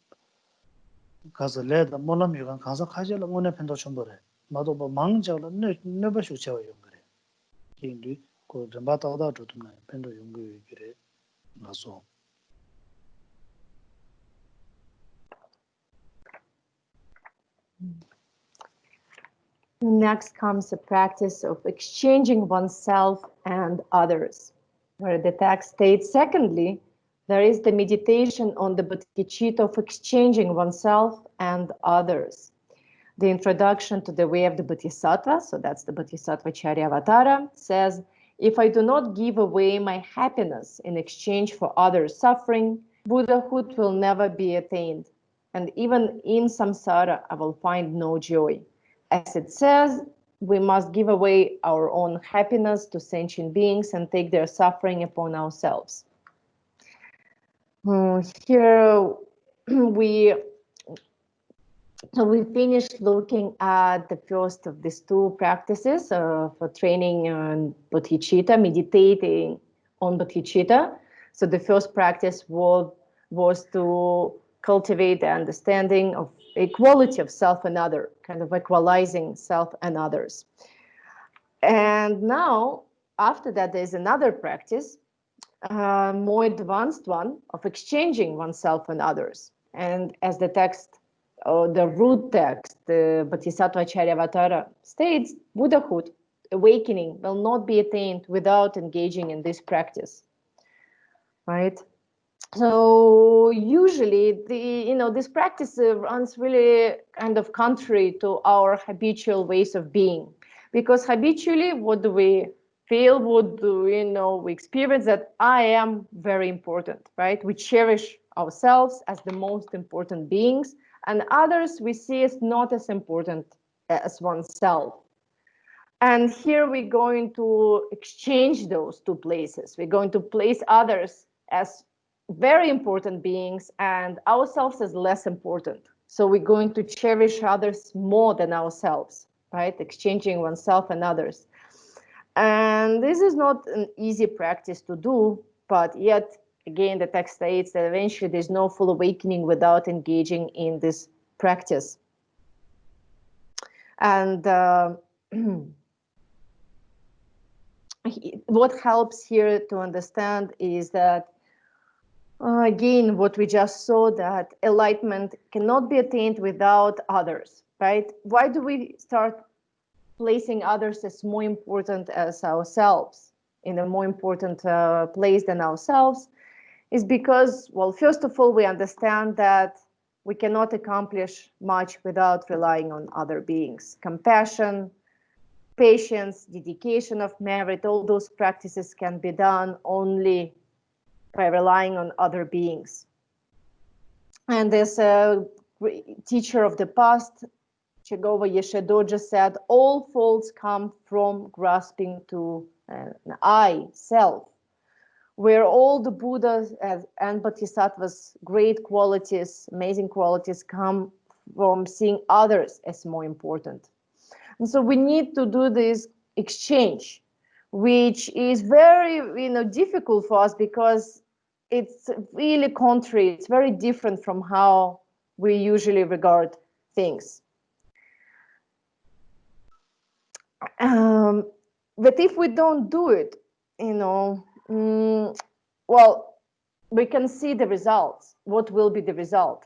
Speaker 1: 가서 레다 몰람이가 가서 가지를 오늘 편도 좀 버래 나도 뭐 망자를 네버쇼 채워 용거래 인도 그 림바다다 조도나 편도 용거 그래 나서
Speaker 2: Next comes the practice of exchanging oneself and others, where the text states, secondly, there is the meditation on the bodhicitta of exchanging oneself and others. The introduction to the way of the Bodhisattva, so that's the Bodhisattvacaryavatara, says, if I do not give away my happiness in exchange for others' suffering, Buddhahood will never be attained. And even in samsara, I will find no joy. As it says, we must give away our own happiness to sentient beings and take their suffering upon ourselves. Here we So we finished looking at the first of these two practices for training on bodhicitta, meditating on bodhicitta. So the first practice was to cultivate the understanding of equality of self and other, kind of equalizing self and others. And now, after that, there's another practice, more advanced one, of exchanging oneself and others. And as the text, or the root text, the Bodhisattva-Charyavatara states, Buddhahood, awakening, will not be attained without engaging in this practice, right? So usually, this practice runs really kind of contrary to our habitual ways of being, because habitually, what do we feel? What do we experience? That I am very important, right? We cherish ourselves as the most important beings, and others we see as not as important as oneself. And here we're going to exchange those two places. We're going to place others as very important beings and ourselves as less important. So we're going to cherish others more than ourselves, right? Exchanging oneself and others. And this is not an easy practice to do, but yet, again, the text states that eventually there's no full awakening without engaging in this practice. And what helps here to understand is that, again, what we just saw, that enlightenment cannot be attained without others, right? Why do we start placing others as more important as ourselves, in a more important place than ourselves? Is because, well, first of all, we understand that we cannot accomplish much without relying on other beings. Compassion, patience, dedication of merit, all those practices can be done only by relying on other beings. And as a teacher of the past, Rangjung Yeshe said, all faults come from grasping to an I, self, where all the Buddhas and Bodhisattvas' great qualities, amazing qualities, come from seeing others as more important. And so we need to do this exchange, which is very difficult for us because it's really contrary. It's very different from how we usually regard things. But if we don't do it, well, we can see the results. What will be the result?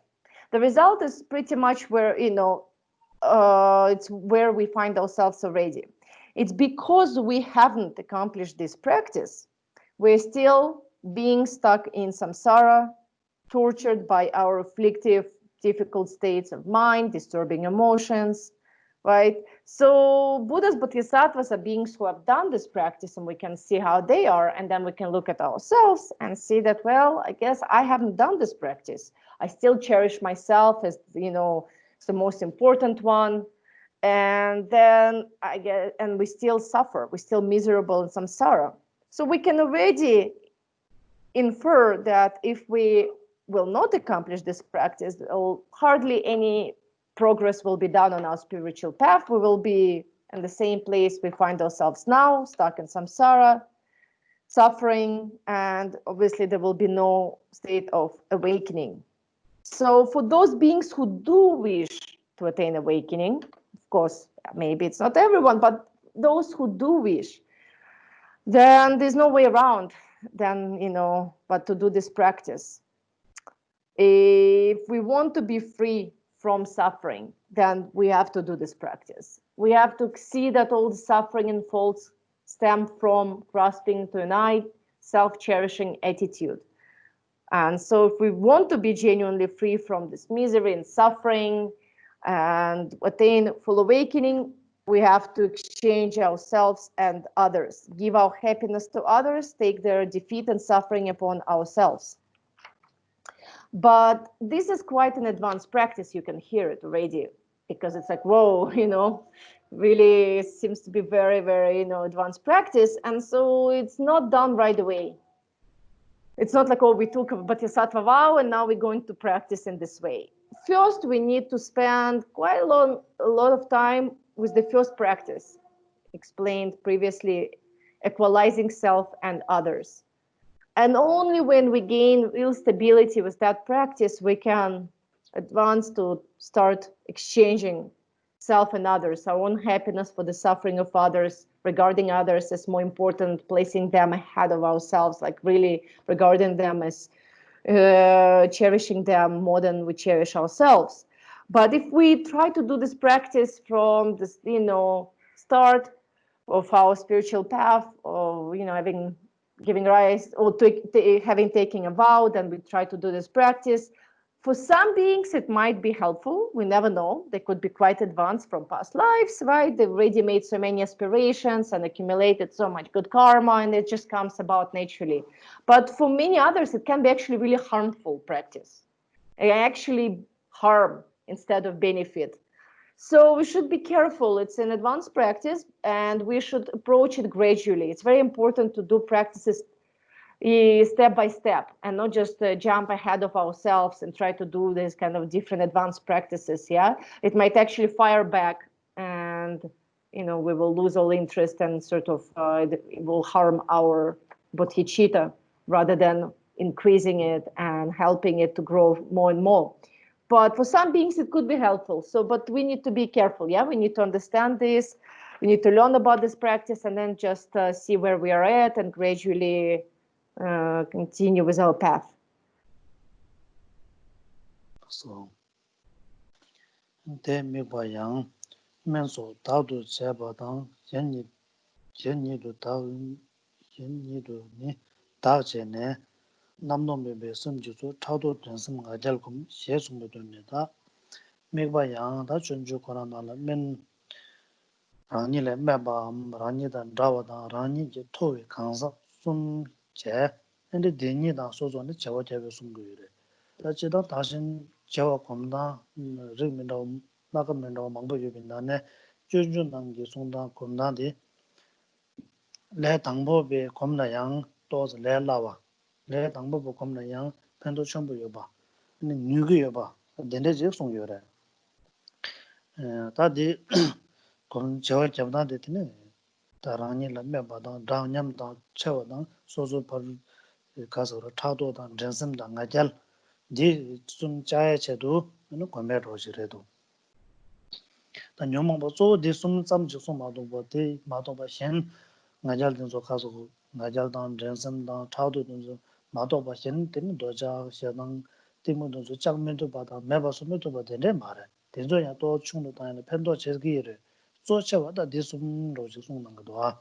Speaker 2: The result is pretty much where, it's where we find ourselves already. It's because we haven't accomplished this practice. We're still being stuck in samsara, tortured by our afflictive, difficult states of mind, disturbing emotions, right? So Buddhas, Bodhisattvas are beings who have done this practice, and we can see how they are, and then we can look at ourselves and see that, well, I guess I haven't done this practice. I still cherish myself as, the most important one, and then we still suffer. We're still miserable in samsara. So we can already infer that if we will not accomplish this practice, hardly any progress will be done on our spiritual path. We will be in the same place we find ourselves now, stuck in samsara, suffering, and obviously there will be no state of awakening. So for those beings who do wish to attain awakening, of course, maybe it's not everyone, but those who do wish, then there's no way around but to do this practice. If we want to be free from suffering, then we have to do this practice. We have to see that all the suffering and faults stem from grasping to an I, self-cherishing attitude. And so if we want to be genuinely free from this misery and suffering and attain full awakening, we have to exchange ourselves and others, give our happiness to others, take their defeat and suffering upon ourselves. But this is quite an advanced practice. You can hear it already, because it's like, whoa, really seems to be very, very, advanced practice. And so it's not done right away. It's not like, oh, we took a bodhisattva vow and now we're going to practice in this way. first we need to spend quite a lot of time with the first practice, explained previously, equalizing self and others. And only when we gain real stability with that practice, we can advance to start exchanging self and others, our own happiness for the suffering of others, regarding others as more important, placing them ahead of ourselves, like really regarding them as cherishing them more than we cherish ourselves. But if we try to do this practice from this, start of our spiritual path, or having giving rise or having taken a vow, then we try to do this practice. For some beings, it might be helpful. We never know. They could be quite advanced from past lives, right? They've already made so many aspirations and accumulated so much good karma, and it just comes about naturally. But for many others, it can be actually really harmful practice. It actually harm instead of benefit. So we should be careful. It's an advanced practice, and we should approach it gradually. It's very important to do practices step by step and not just jump ahead of ourselves and try to do this kind of different advanced practices. Yeah, it might actually fire back, and we will lose all interest, and sort of it will harm our bodhicitta rather than increasing it and helping it to grow more and more. But for some beings, it could be helpful. But we need to be careful. Yeah, we need to understand this. We need to learn about this practice, and then just see where we are at, and gradually continue with our path.
Speaker 1: So, te mi ba yang men so da du che ba dang yen ni du ni da che ne nam no me be sum ju so cha do den sum ga jal kum she sum do me da mi ba yang da chun ju ko na la men rang ni le me ba rang ni da da wa da rang ni je to we kan sa sum che ende de ni da so zo ne che wa che be sum gu re da che da da shin che wa kom da ri mi da na ka men da mang bo yu bin da ne ju ju nang ge song da kom da de le dang bo be kom na yang to le la wa le dang bo kom na yang pen do chom bo yu ba ni nyu ge yu ba de ne je song yu re ta di kom che wa che da de ne ta rang ni la me ba da da nyam da che wa da so so par ka so ra tha do da ren sam da nga jal di sun cha che do no ko me ro ji re do ta nyom mo so di sum sam ju so ma do bo de ma do ba shen nga jal den so ka so nga jal da ren sam da tha do den so ma do ba shen den do ja she nang ti mo do so chang men do ba da me ba so me do ba de ne ma re den so ya to chung do da ne pen do che gi re so che wa da di sum ro ji sum nang do a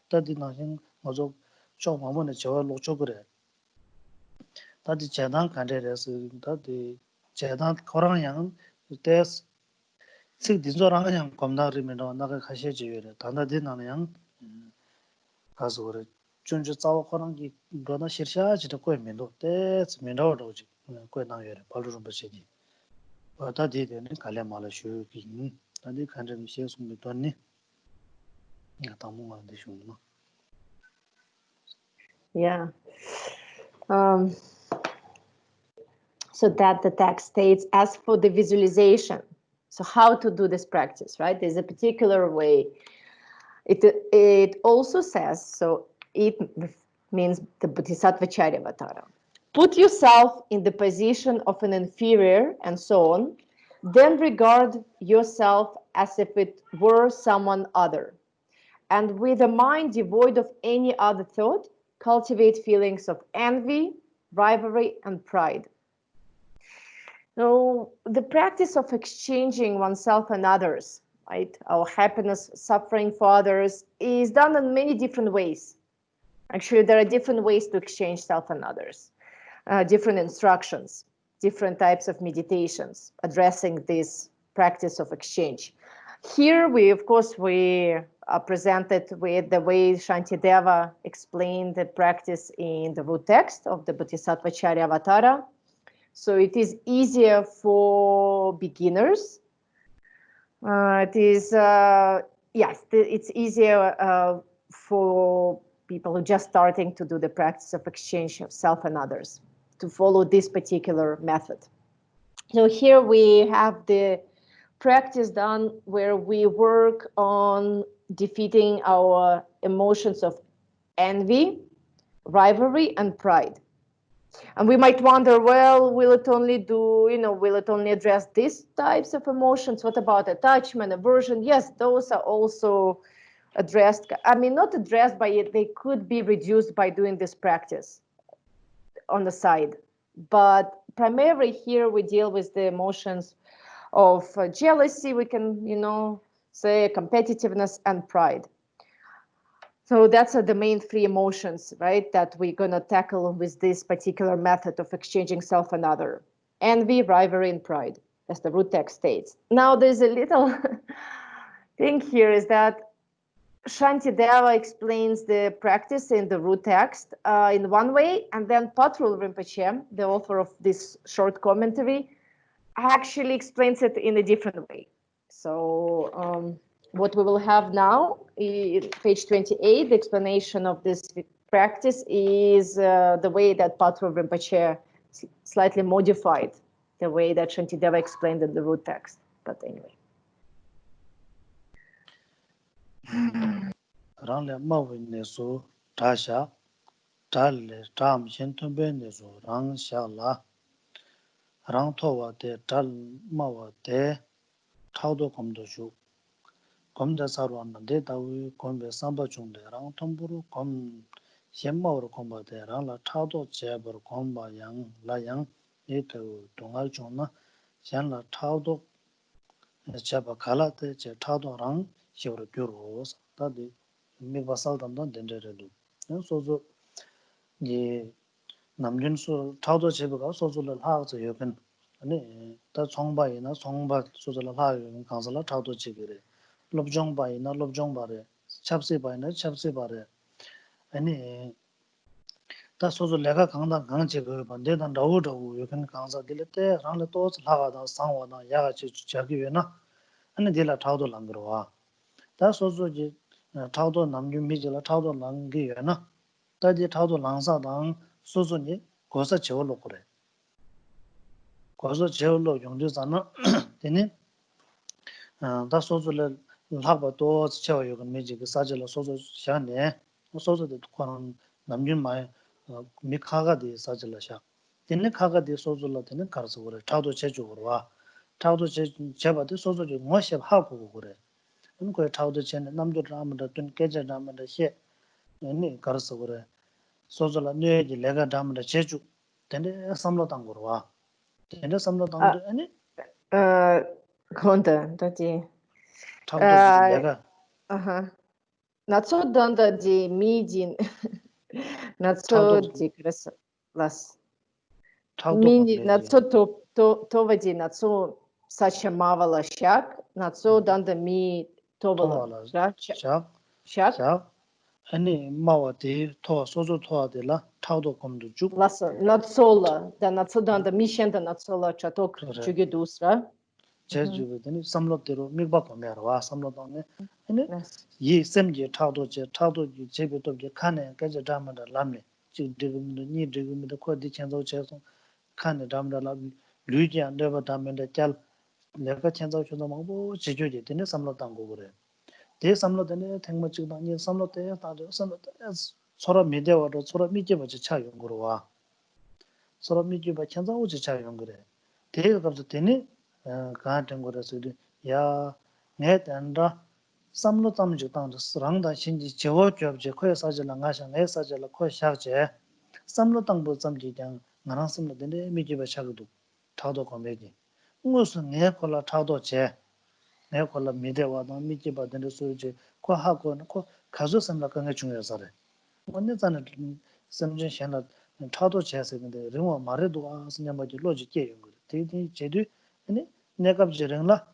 Speaker 1: ta di na shen mo zo cho ma mo ne che wa lo cho gre 다디 재단 간데레스 다디 재단 거랑양 때스 즉 디조랑 그냥 검다리면도 나가 가셔지요 단다디 나냥 가서 그래 준주 자고 거랑기 너나 실샤지도 거면도 때스 면도로지 거나요 바로 좀 보시지 다디데는 갈래 말아 쉬기 다디 간데 시에서 돈니 야 담모가 되시구나
Speaker 2: Yeah. So that the text states, as for the visualization, so how to do this practice, right? There's a particular way. It also says, so it means the Bodhisattva Charyavatara. Put yourself in the position of an inferior and so on, then regard yourself as if it were someone other. And with a mind devoid of any other thought, cultivate feelings of envy, rivalry, and pride. So the practice of exchanging oneself and others, right, our happiness, suffering for others, is done in many different ways. Actually, there are different ways to exchange self and others, different instructions, different types of meditations addressing this practice of exchange. Here, we are presented with the way Shantideva explained the practice in the root text of the Bodhisattva Charyavatara. So it is easier for beginners. It's easier for people who are just starting to do the practice of exchange of self and others to follow this particular method. So here we have the practice done where we work on defeating our emotions of envy, rivalry, and pride. And we might wonder, well, will it only will it only address these types of emotions? What about attachment, aversion? Yes, those are also addressed. I mean, not addressed by it, they could be reduced by doing this practice on the side. But primarily here we deal with the emotions of jealousy, we can, say competitiveness and pride. So that's the main three emotions, right, that we're going to tackle with this particular method of exchanging self and other. Envy, rivalry, and pride, as the root text states. Now, there's a little thing here is that Shantideva explains the practice in the root text in one way, and then Patrul Rinpoche, the author of this short commentary, actually explains it in a different way. So what we will have now, page 28, the explanation of this practice is the way that Patrul Rinpoche slightly modified the way that Shantideva explained in the root text. But anyway.
Speaker 1: Rangla Mawin Nesu, Tasha, Tal, Tam, Shentumbe Nesu, Rang Shala, Rang Towa de Tal Mawa de Taudo Komdoshu, Komda Sarwana de Tawi, Kombe Samba Chunde, Rang Tomburu, Kom Shemmaur Komba de Rangla Taudo Cheber Komba Yang, La Yang, Eto Tungal Chuna, Shanla Taudo Cheba Kala de Che Taudo Rang, Shivra Gyuros, Tadi. 미바살 담던 덴데르도 소소 이 남준수 타도 제부가 소소를 하고 여긴 아니 다 총바이나 총바 소소를 하고 강설라 타도 제기래 롭종바이나 롭종바래 찹세바이나 찹세바래 아니 다 소소 내가 강단 강제 그 반대단 라우도 여긴 강사 들때 라를 또 하가다 상와다 야가지 저기 왜나 아니 딜라 타도 랑그러와 다 소소지 타도 남주 미지라 타도 랑기여나 다지 타도 랑사당 소소니 고사 제월로 그래 고사 제월로 용주잖아 되니 다 소소를 하고도 제어 요건 미지 그 사절로 소소 샤네 소소도 그런 남주 마이 미카가디 사절라샤 되니 카가디 소소로 되는 가서 그래 타도 제주로 와 타도 제바도 소소지 뭐시 하고 그래 그거 타도 전에 남들 아무도 돈 깨져 남는데 시 아니 가서 그래 소소라 뇌지 내가 담는데 제주 근데 삼로 당고로 와 근데 삼로 당도 아니
Speaker 2: Konda, dati.
Speaker 1: 타도 내가
Speaker 2: Ага. Нацо данда ди мидин.
Speaker 1: 타도
Speaker 2: Нацо ди красалас.
Speaker 1: 타도
Speaker 2: Мини,
Speaker 1: 거기
Speaker 2: нацо това ди, нацо сача мавала шак, нацо данда ми товала.
Speaker 1: 토와라
Speaker 2: Шак?
Speaker 1: 자 아니 마와디 토 소소 토와데라 타도 검도 쭉
Speaker 2: Ласа, нацола, да нацо данда мишенда нацола чаток
Speaker 1: 그래
Speaker 2: чуге дусра.
Speaker 1: 제주거든요 삼로대로 밀바고 메와 삼로당네 아니
Speaker 2: Yes.
Speaker 1: 이 셈지 타도 제비도 칸에 깨져 담아다 람네 지금 니 지금도 코디 천조 쳐서 칸에 담아다 람 류지 안 되고 담는데 짤 내가 천조 쳐서 뭐 지주지 되네 삼로당고 그래 대 삼로되네 택마 지금 니 삼로대 다도 삼로대 서로 미대와도 서로 미제버지 차용 거로 와 서로 미제버 천조 오지 차용 그래 대가 갑자기 되네 가한테 거라서 야 내단다 삼로 담주 당도 스랑다 신지 제워줘지 코에 사질라 가상 내 사질라 코 샤제 삼로 당부 잠지장 나랑 삼로 된데 미지바 차고도 타도 거매지 무슨 내 콜라 타도 내 콜라 미대와도 미지바 된데 소지 코 하고 코 가서 삼라 강에 중요해서래 원래자는 삼진 챤다 타도 제세인데 르모 말에도 아스냐마지 로직게 용 거. 되게 제도 아니 내가 저랑라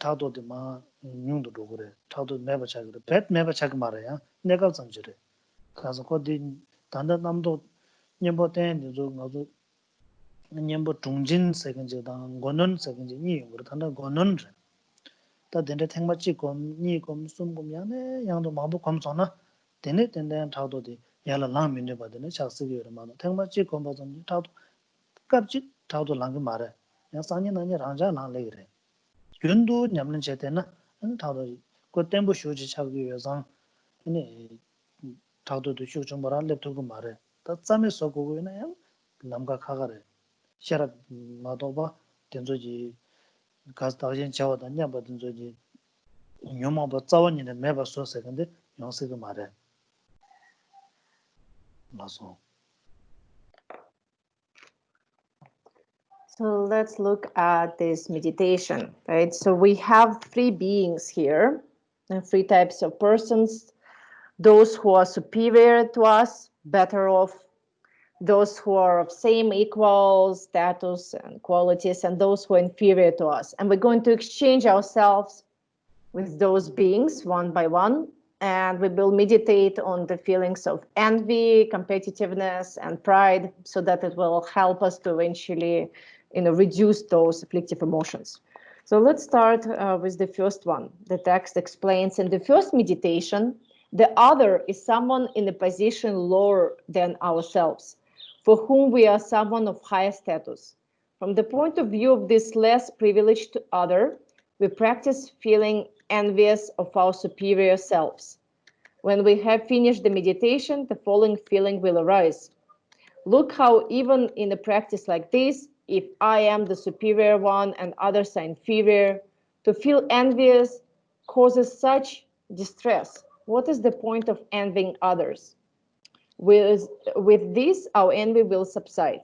Speaker 1: 타도도 마 용도 그래. 타도 매버 차그 뱃 매버 차그 말이야. 내가 점지래. 가서 거기 단단 남도 년보된 저 가서 년보 중진 세근지다 고는 세근지 니 우리 단단 고는 다 된데 택마치 곰니 곰 숨곰야네 양도 마부 검소나 되네 된데 타도디 야라 랑민네 받네 차스기여 말 택마치 곰바좀 타도 갑지 타도 랑게 말해 yang sanye nanye rangja lang le re gyundu nyamlin chete na thado ko tembo shuji chagyu yosang ene thado du shu chumbara lepto gu mare ta tsame soko gu na yang namga khagare sharab madoba tenzoji gas dagjen chawa da nyamba tenzoji nyoma ba tsawani ne meba so sekande yongse gu mare laso.
Speaker 2: So let's look at this meditation, right? So we have three beings here, and three types of persons: those who are superior to us, better off; those who are of same equal status and qualities; and those who are inferior to us. And we're going to exchange ourselves with those beings one by one, and we will meditate on the feelings of envy, competitiveness, and pride, so that it will help us to eventually, reduce those afflictive emotions. So let's start with the first one. The text explains, in the first meditation, the other is someone in a position lower than ourselves, for whom we are someone of higher status. From the point of view of this less privileged other, we practice feeling envious of our superior selves. When we have finished the meditation, the following feeling will arise. Look how even in a practice like this, if I am the superior one and others are inferior, to feel envious causes such distress. What is the point of envying others? With this, our envy will subside.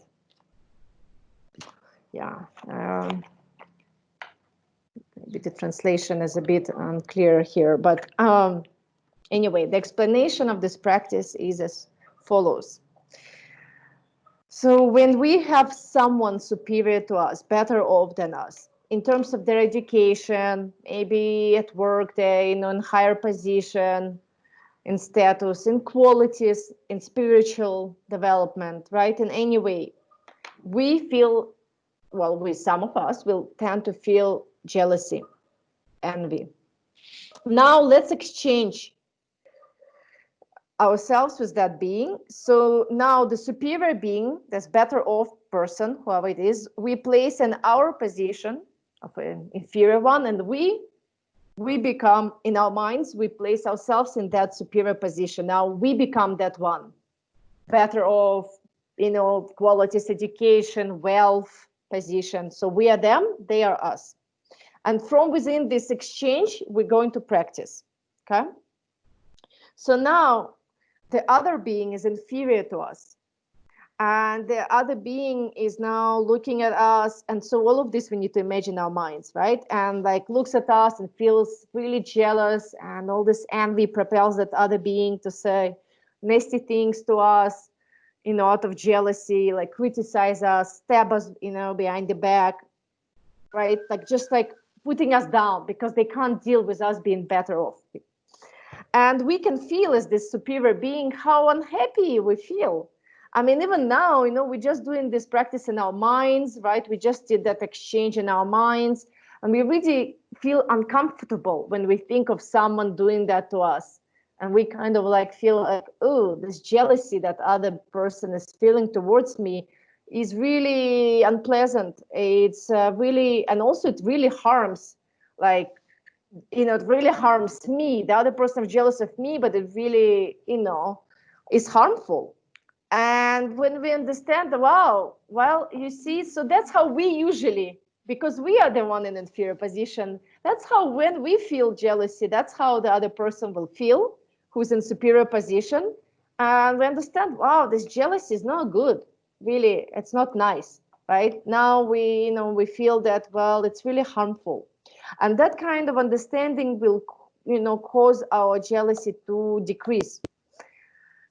Speaker 2: Yeah. Maybe the translation is a bit unclear here, but anyway, the explanation of this practice is as follows. So when we have someone superior to us, better off than us, in terms of their education, maybe at work, they're in higher position, in status, in qualities, in spiritual development, right? In any way, we feel, some of us will tend to feel jealousy, envy. Now let's exchange ourselves with that being. So now the superior being, this better off person, whoever it is, we place in our position of an inferior one, and we become, in our minds, we place ourselves in that superior position. Now we become that one, better off, qualities, education, wealth, position. So we are them, they are us. And from within this exchange, we're going to practice, okay? So now the other being is inferior to us. And the other being is now looking at us. And so all of this we need to imagine our minds, right? And like looks at us and feels really jealous, and all this envy propels that other being to say nasty things to us, out of jealousy, like criticize us, stab us, behind the back, right? Like just like putting us down because they can't deal with us being better off. And we can feel, as this superior being, how unhappy we feel. I mean, even now, we're just doing this practice in our minds, right? We just did that exchange in our minds. And we really feel uncomfortable when we think of someone doing that to us. And we kind of like feel like, oh, this jealousy that other person is feeling towards me is really unpleasant. It's really, and also it really harms, like, it really harms me. The other person is jealous of me, but it really, is harmful. And when we understand, wow, well, you see, so that's how we usually, because we are the one in inferior position, that's how when we feel jealousy, that's how the other person will feel, who's in superior position. And we understand, wow, this jealousy is not good. Really, it's not nice, right? Now we feel that, well, it's really harmful. And that kind of understanding will, cause our jealousy to decrease.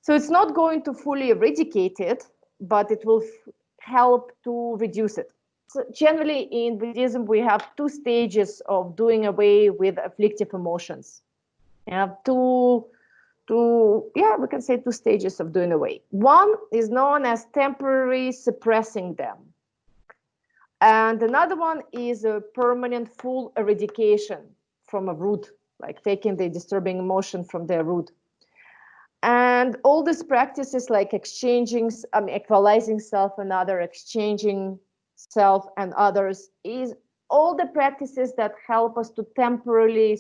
Speaker 2: So it's not going to fully eradicate it, but it will help to reduce it. So generally in Buddhism, we have two stages of doing away with afflictive emotions. We have we can say two stages of doing away. One is known as temporary suppressing them. And another one is a permanent full eradication from a root, like taking the disturbing emotion from their root. And all these practices like equalizing self and other, exchanging self, and others is all the practices that help us to temporarily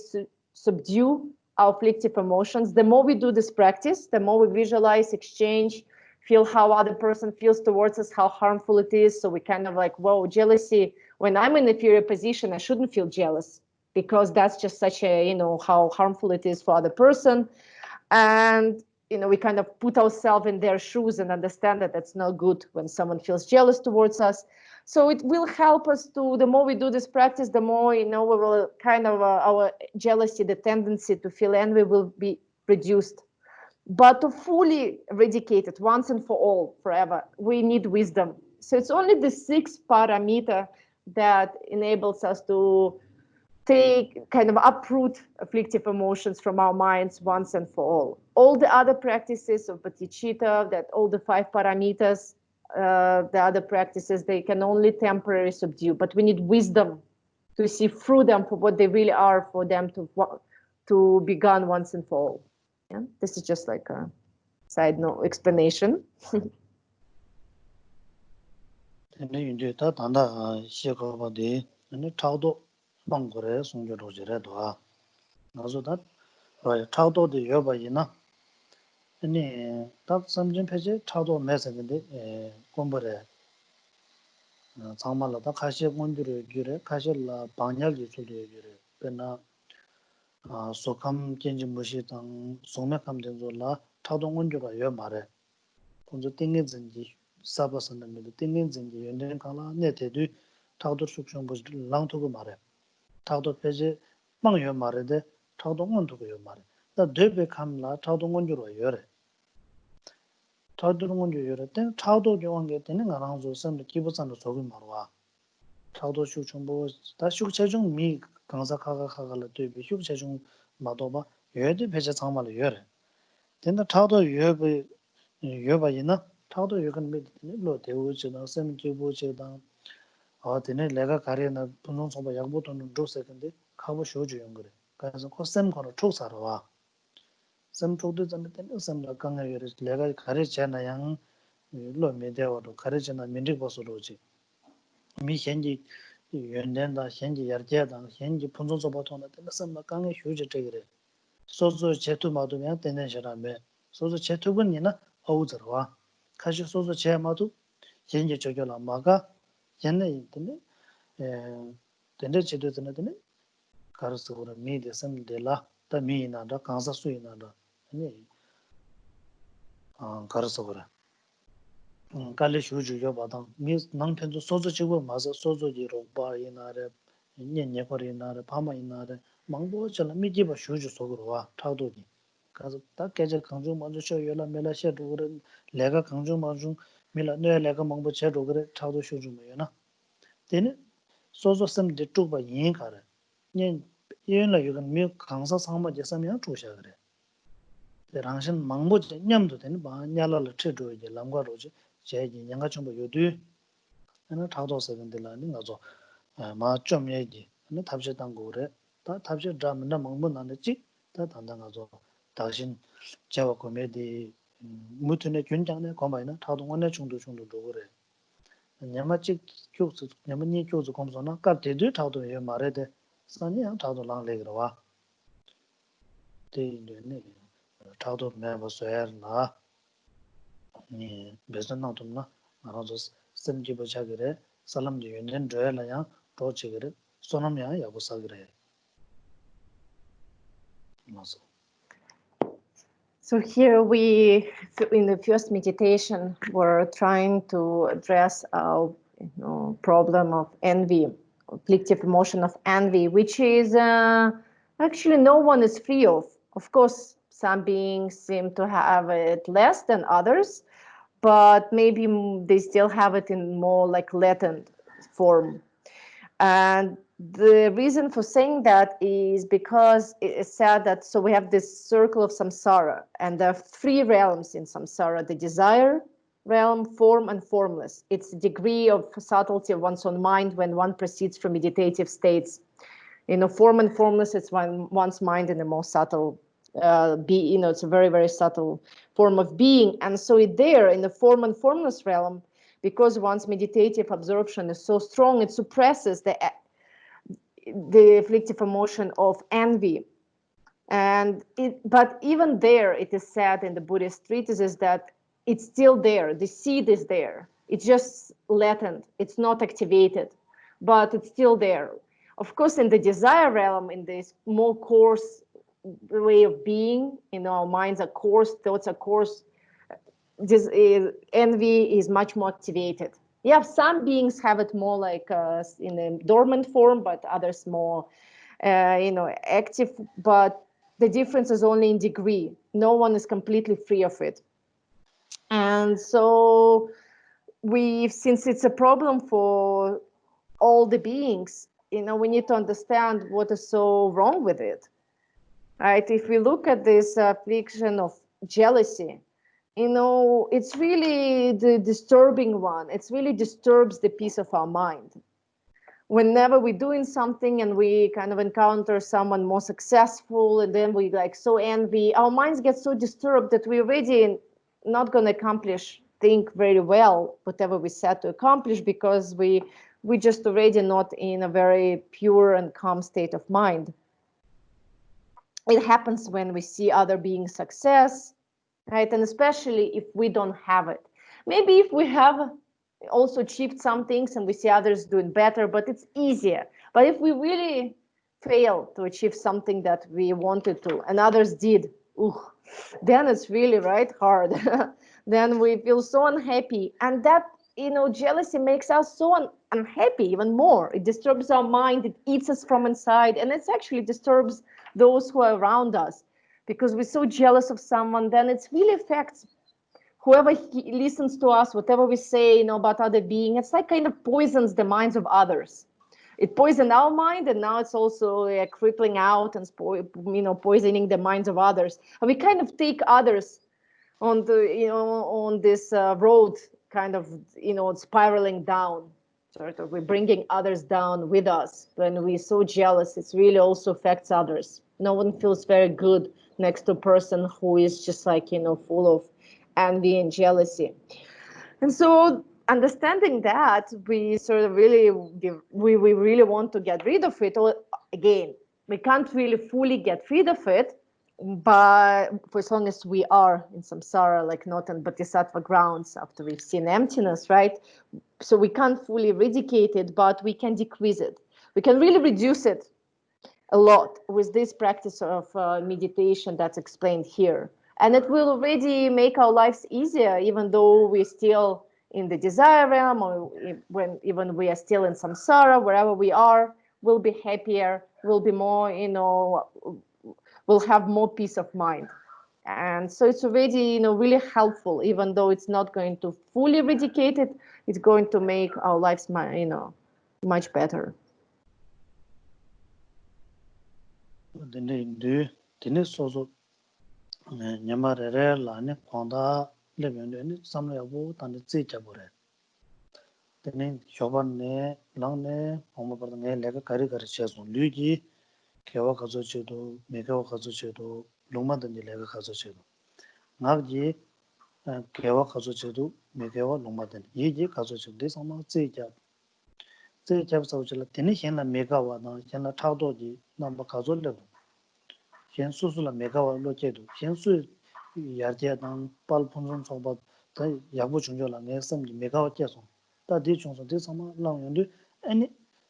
Speaker 2: subdue our afflictive emotions. The more we do this practice, the more we visualize, exchange, feel how other person feels towards us, how harmful it is. So we kind of like, whoa, jealousy. When I'm in an inferior position, I shouldn't feel jealous because that's just such a, you know, how harmful it is for other person. And, you know, we kind of put ourselves in their shoes and understand that that's not good when someone feels jealous towards us. So it will help us to, the more we do this practice, the more, you know, we will kind of, our jealousy, the tendency to feel envy will be reduced. But to fully eradicate it once and for all, forever, we need wisdom. So it's only the 6th parameter that enables us to take, kind of uproot afflictive emotions from our minds once and for all. All the other practices of bodhicitta, that all the 5 parameters, the other practices, they can only temporarily subdue, but we need wisdom to see through them for what they really are, for them to be gone once and for all. Yeah, this is just like a side note explanation.
Speaker 1: 소감 견지 무시당 소맥감 된줄라 타동 원조가 여 말에 본저 땡긴 전지 사바선데 땡긴 전지 연된 강라 네테도 타도 숙성 보지 랑토고 말에 타도 페지 망여 말에데 타동 원도고 여 말에 다 되베 감라 타동 원조로 여래 타동 원조 여래 때 타도 교환게 되는 가랑조 선도 기부산도 적은 말와 타도 숙성 보다 숙체중 미 강사카가카가라 되비 숙체중 마도바 여도 배제 상말로 여래 된다 타도 여바이나 타도 여건 메디로 대우지나 샘주부지다 되네 내가 가려나 분홍 소바 약보도는 조세근데 가보 쇼주용 그래 그래서 코셈 거로 촉사로 샘 쪽도 전에 샘라 강에 여래 내가 가르잖아 양 로메데오도 가르잖아 민지 보소로지 미 현지 연된다 현지 열제다 현지 분홍 소바도는 샘라 강에 휴지 되게 소소 제투마도면 되는 사람에 소소 제투군이나 어우저와 가시 소소 제마도 현재 저결 엄마가 옛날 있던데 된데 제도드는데 가르스고라 미데섬데라 다 미나다 강사 수이나다 아니 가르스고라 갈래 슈주요 바당 미 남편도 소소 지고 맞아 소소지로 바이나래 년년거리나래 파마이나래 망보처럼 미지바 슈주 속으로 와 타도지 가서 딱 계절 강중 먼저 쇼요라 멜라셰도 그래 내가 강중 먼저 밀라 내가 망보 제도 그래 타도 슈주 뭐야나 되네 소소섬 데쪽바 인가래 년 얘는 이건 미 강사 상마제 섬이야 조셔 그래 대랑신 망보 냠도 되는 바 냐라를 쳐줘야지 람과로지 제지 양가 정보 요도 하나 타도서 근데라니 가서 마좀 얘기 하나 답시 당고 그래 다 답시 드라마나 망보나는지 다 단단하죠 당신 제와 코미디 무튼의 균장네 고마이나 타동원의 중도도 그래 냐마치 교수 냐마니 교수 검소나 까데도 타도에 말해대 산이야 타도랑 레그러와 데네 타도 매버서야나 니 베선나도나 알아서 심지보자 그래 살람지 연된 줘야라야 도치 그래 소놈이야 야보사 그래 맞아.
Speaker 2: So here we, in the first meditation, we're trying to address our problem of envy, afflictive emotion of envy, which is actually no one is free of. Of course, some beings seem to have it less than others, but maybe they still have it in more like latent form. And the reason for saying that is because it is said that, so we have this circle of samsara, and there are 3 realms in samsara: the desire realm, form, and formless. It's the degree of subtlety of one's own mind when one proceeds from meditative states. Form and formless, it's one's mind in the most subtle it's a very, very subtle form of being. And so there, in the form and formless realm, because one's meditative absorption is so strong, it suppresses the afflictive emotion of envy. But even there, it is said in the Buddhist treatises that it's still there. The seed is there. It's just latent. It's not activated, but it's still there. Of course, in the desire realm, in this more coarse way of being, our minds are coarse, thoughts are coarse, envy is much more activated. Yeah, some beings have it more like in a dormant form, but others more, active. But the difference is only in degree. No one is completely free of it. And so since it's a problem for all the beings, we need to understand what is so wrong with it, right? If we look at this affliction of jealousy, it's really the disturbing one. It really disturbs the peace of our mind. Whenever we're doing something and we kind of encounter someone more successful, and then we so envy, our minds get so disturbed that we're already not going to think very well whatever we set to accomplish, because we just already not in a very pure and calm state of mind. It happens when we see other beings' success, right? And especially if we don't have it. Maybe if we have also achieved some things and we see others doing better, but it's easier. But if we really fail to achieve something that we wanted to and others did, then it's really hard. Then we feel so unhappy, and that jealousy makes us so unhappy even more. It disturbs our mind, it eats us from inside, and it actually disturbs those who are around us, because we're so jealous of someone. Then it really affects whoever listens to us, whatever we say, about other being. It's kind of poisons the minds of others. It poisoned our mind, and now it's also crippling out and poisoning the minds of others. And we kind of take others on the on this road, kind of spiraling down. Sort of, we're bringing others down with us. When we're so jealous, it really also affects others. No one feels very good next to a person who is just full of envy and jealousy. And so understanding that, we sort of really we really want to get rid of it. Or again, we can't really fully get rid of it, but for as long as we are in samsara, not on bodhisattva grounds, after we've seen emptiness, right? So we can't fully eradicate it, but we can decrease it. We can really reduce it a lot with this practice of meditation that's explained here. And it will already make our lives easier, even though we're still in the desire realm, or even we are still in samsara. Wherever we are, we'll be happier, we'll be more, we'll have more peace of mind. And so it's already, really helpful. Even though it's not going to fully eradicate it, it's going to make our lives, much better.
Speaker 1: Nyamare lane Konda Levian Samlabu and the Zichabure. The name Shobane, Langne, Homoparne, Lega Karikarichas, Luigi, Kewa Kazuchedo, Meko Kazuchedo, Luma than the Lega Kazuchedo. Navji, Kewa Kazuchedo, Meko Luma than Yiji Kazuchedo, this on Zicab. Zicab Sauchella, Tenishana Megawa, Jana Taudoji, number Kazulevo. Shen Susula Megawa Lochedo, Shen Su Yarjan, Palpon Soba, Yabu Chunjola, Nesam, Megawa Jason, Tadi Chunso, this summer long and any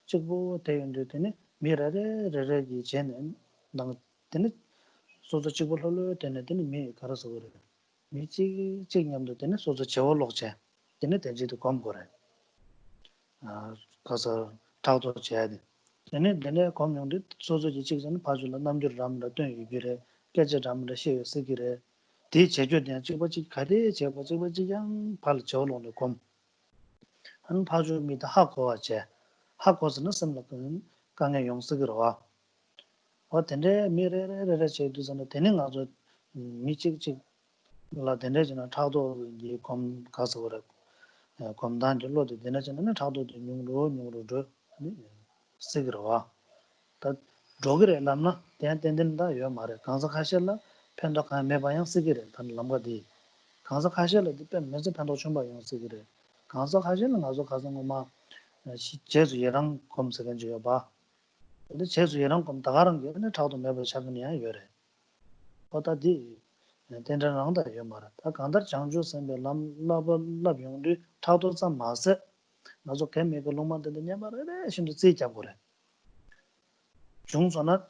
Speaker 1: Chibu Tayan Tene, Mirare, Regi Chen, Dang Tenet, so the Chibolo Tenet, me Karasore. Michi Chingam the Tenet, so the Chevoloche, Tenet to Comcore. Casa Tauto Chad. Then community so the chicks and Pajula Namju Ram the Tungire, Gadget Ram the Shea Sigire, teach a good and Chibachi Kade, Chibachi young Palchol on the com. And Paju meet the Hako chair. Hakos no some Kanga Young Sigroa. What then there mirror reches on the tenning of the Michi La Denation Taudo, the com Castle. Come down to load the Denation and Taudo, the new road, Sigroa. That Jogger Lamna, the attendant Dio Mare, Kansa Hashella, Pendoka Mebayang cigarette, and Lambadi. Kansa Hashella depend Mesa Pandochumba Young cigarette. 강서 가지는 가서 가서 뭐 제주 예랑 검색한 줄 봐. 근데 제주 예랑 검 다가는 게 근데 차도 매번 작은이야 요래. 어다디 된다는다 요 말아. 다 간다 장주 선배 라병리 차도 좀 마세. 나도 개매가 롱만데 말에 신도 찌자 그래. 중선아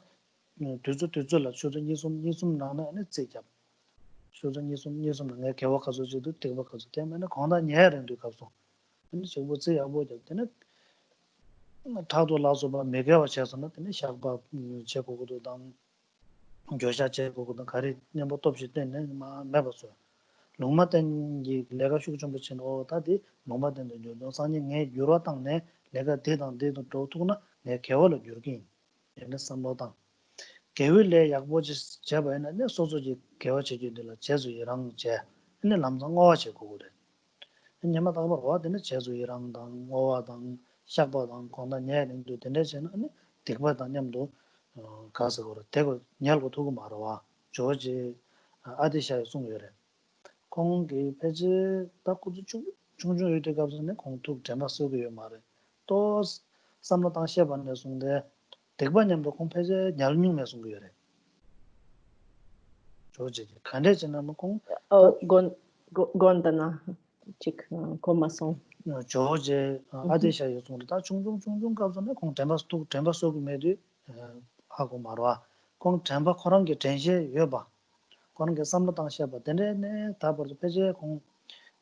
Speaker 1: 되줄라 쇼전 예숨 나나 네 찌자. 쇼전 예숨 내 개와 가서 저도 대와 가서 때문에 건다 녀야는데 가서. 근데 저거 찌야 뭐죠? 근데 타도 라서 봐 매개와 쳐서는 근데 샤바 제고도 당 교사 제고도 가리 뭐 없이 때네 마 매버서. 농마된 이 내가 쉬고 좀 붙인 다디 농마된 요 산이 내 유로 땅내 내가 대당 대도 도구나 내 개월을 유르긴 얘네 삼보다 개월에 약보지 제바에는 내 소소지 개월 제주들 제주이랑 제 근데 남성 어제 그거래 냐마다 뭐 되는 제주이랑 당 어와당 샤바당 건다 내는도 되는지는 아니 되고다 냠도 가서 그래 되고 냐고 두고 말아와 조지 아디샤에 송여래 공기 배지 딱고도 중중 요때 가서는 공투 제마 속에 말해 또 삼로 당시에 받는 순데 대관념도 공패제 얄미면 송거래 조지 간대지는 공
Speaker 2: Gondana, chik komason.
Speaker 1: 조제 아데샤 요송도 다 중중 가서는 공 제마 속에 매도 하고 말아 공 제마 그런 게 전시에 여봐 그런 게 삼로 당시에 받는데 다 벌써 패제 공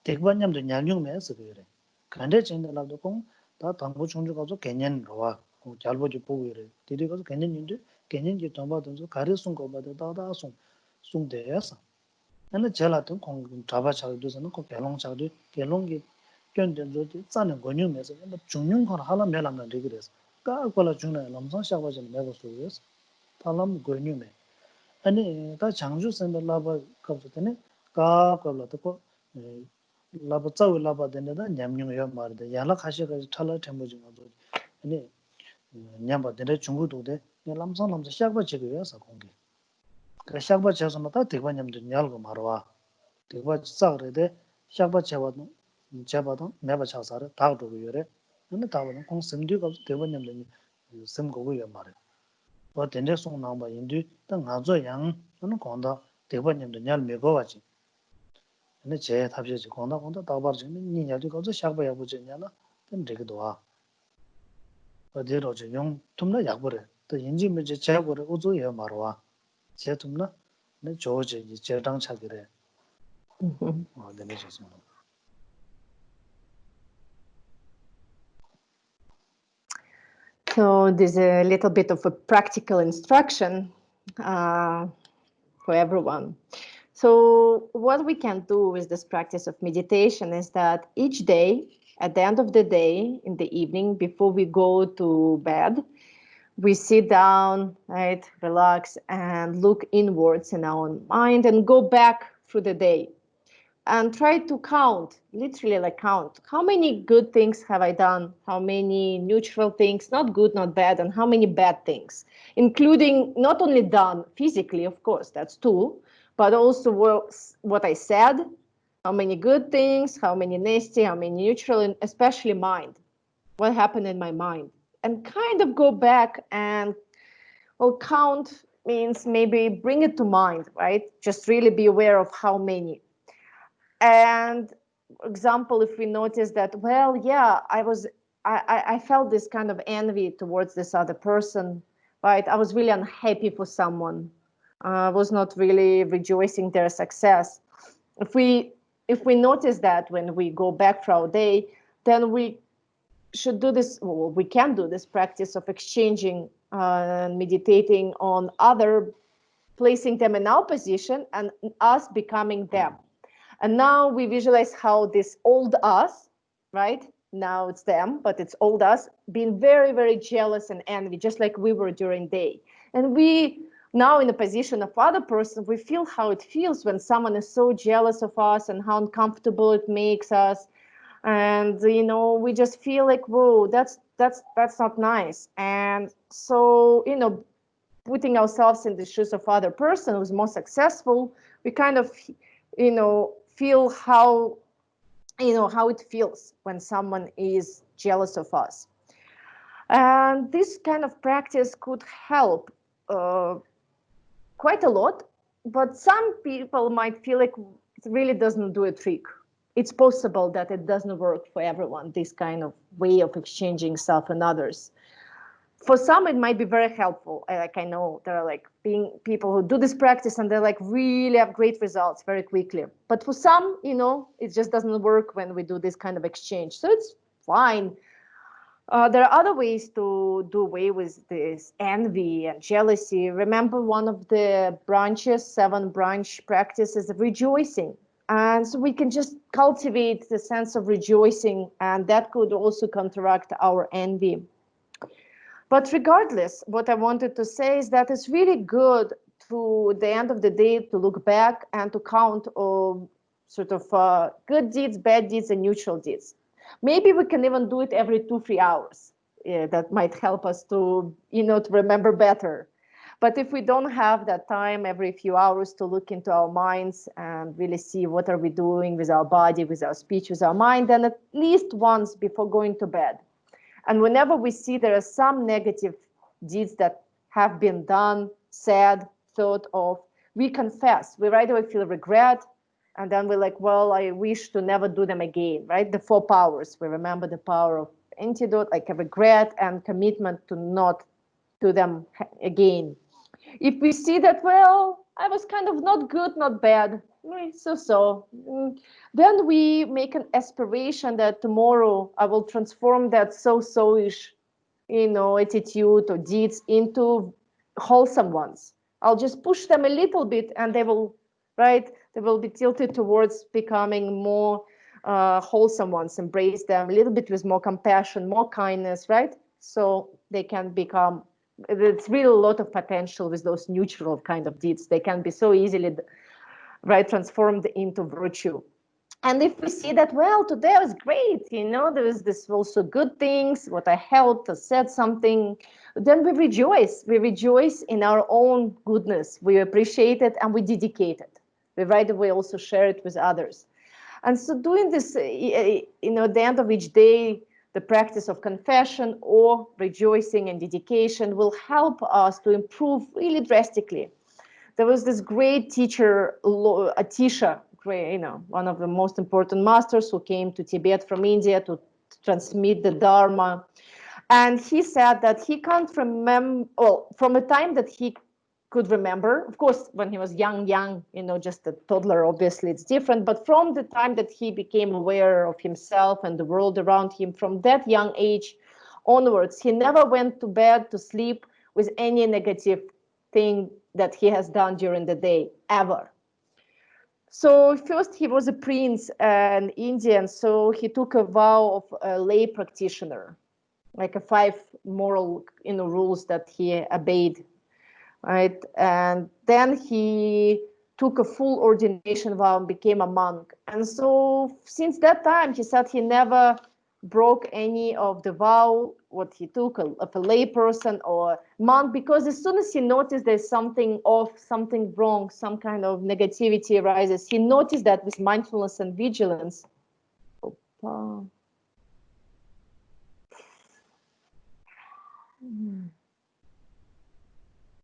Speaker 1: 대관념도 얄미면서 그래 간대 진달라도 공다 당고 중주 가서 개념으로 와. 잘 보지 보고 이래. 뒤에 가서 개념인데 개념이 담아든서 가르송 거 봐도 다다 송대야서. 근데 제라도 공 잡아 차도서는 그 개롱 차도 개롱이 견된도 짜는 거뉴면서 뭐 중요한 거 하나 매라면 되게 그래서. 까걸라 중에 남성 샤워진 매고 소리였어. 탈람 거뉴메. 아니 다 장주 선배 라바 갑자기 까걸라도 라바 짜고 라바 되는데 냠뇽이야 말데 야라 가시가 탈라 템보지 마도 아니 냠바 되는 중국도 돼 남성 샤바 지고여서 공기 그 샤바 쳐서는 다 대관념도 냠고 말와 대과 싸그래데 샤바 쳐와도 잡아도 내가 쳐서라 다도 요래 근데 다는 공심디가 대관념도 심고고요 말해 뭐 된데 송 나와 인디 땅 아주 양 저는 건다 대관념도 냠 메고와지 근데 제 답이지 건다 다바르지는 니냐도 가서 샤바야 보지냐나 된 되기도 와 어디로 용 tum나 약버려 또 인지문제 제거를 우주에 말와 제 tum나 내 조지 제당 차기래 내가 좋습니다.
Speaker 2: So there's a little bit of a practical instruction for everyone. So what we can do with this practice of meditation is that each day, at the end of the day, in the evening, before we go to bed, we sit down, right, relax, and look inwards in our own mind and go back through the day and try to count, literally like count, how many good things have I done, how many neutral things, not good, not bad, and how many bad things, including not only done physically, of course, that's two, but also what I said, how many good things, how many nasty, how many neutral, and especially mind, what happened in my mind. And kind of go back and, well, count means maybe bring it to mind, right? Just really be aware of how many. And example, if we notice that, well, yeah, I felt this kind of envy towards this other person, right? I was really unhappy for someone. I was not really rejoicing their success. If we notice that when we go back for our day, then we should do this, well, we can do this practice of exchanging and meditating on other, placing them in our position and us becoming them. And now we visualize how this old us, right? Now it's them, but it's old us being very, very jealous and envy, just like we were during day. And we now in the position of other person, we feel how it feels when someone is so jealous of us and how uncomfortable it makes us. And we just feel like, whoa, that's not nice. And so, putting ourselves in the shoes of other person who's more successful, we kind of, feel how how it feels when someone is jealous of us. And this kind of practice could help quite a lot, but some people might feel like it really doesn't do a trick. It's possible that it doesn't work for everyone, this kind of way of exchanging self and others. For some, it might be very helpful. I know there are people who do this practice and they really have great results very quickly. But for some, it just doesn't work when we do this kind of exchange. So it's fine. There are other ways to do away with this envy and jealousy. Remember, one of the branches, 7-branch practice, is rejoicing. And so we can just cultivate the sense of rejoicing, and that could also counteract our envy. But regardless, what I wanted to say is that it's really good to the end of the day to look back and to count good deeds, bad deeds, and neutral deeds. Maybe we can even do it every 2-3 hours. That might help us to remember better. But if we don't have that time every few hours to look into our minds and really see what are we doing with our body, with our speech, with our mind, then at least once before going to bed. And whenever we see there are some negative deeds that have been done, said, thought of, we confess. We right away feel regret. And then we're like, well, I wish to never do them again, right? The 4 powers. We remember the power of antidote, like a regret and commitment to not do them again. If we see that, well, I was kind of not good, not bad, so, then we make an aspiration that tomorrow I will transform that so-ish, attitude or deeds into wholesome ones. I'll just push them a little bit and they will be tilted towards becoming more wholesome ones, embrace them a little bit with more compassion, more kindness, right? So they can become, there's really a lot of potential with those neutral kind of deeds. They can be so easily, transformed into virtue. And if we see that, well, today was great, there was this also good things, what I helped or said something, then we rejoice. We rejoice in our own goodness. We appreciate it and we dedicate it. We right away also share it with others. And so doing this, at the end of each day, the practice of confession or rejoicing and dedication will help us to improve really drastically. There was this great teacher, Atisha, one of the most important masters who came to Tibet from India to transmit the Dharma. And he said that he can't remember, from the time that he could remember, of course, when he was young, just a toddler, obviously it's different, but from the time that he became aware of himself and the world around him, from that young age onwards, he never went to bed to sleep with any negative thing that he has done during the day, ever. So first he was a prince, an Indian, so he took a vow of a lay practitioner, like a 5 moral rules that he obeyed, right? And then he took a full ordination vow and became a monk. And so since that time, he said he never broke any of the vow, what he took of a lay person or monk, because as soon as he noticed there's something off, something wrong, some kind of negativity arises, he noticed that with mindfulness and vigilance.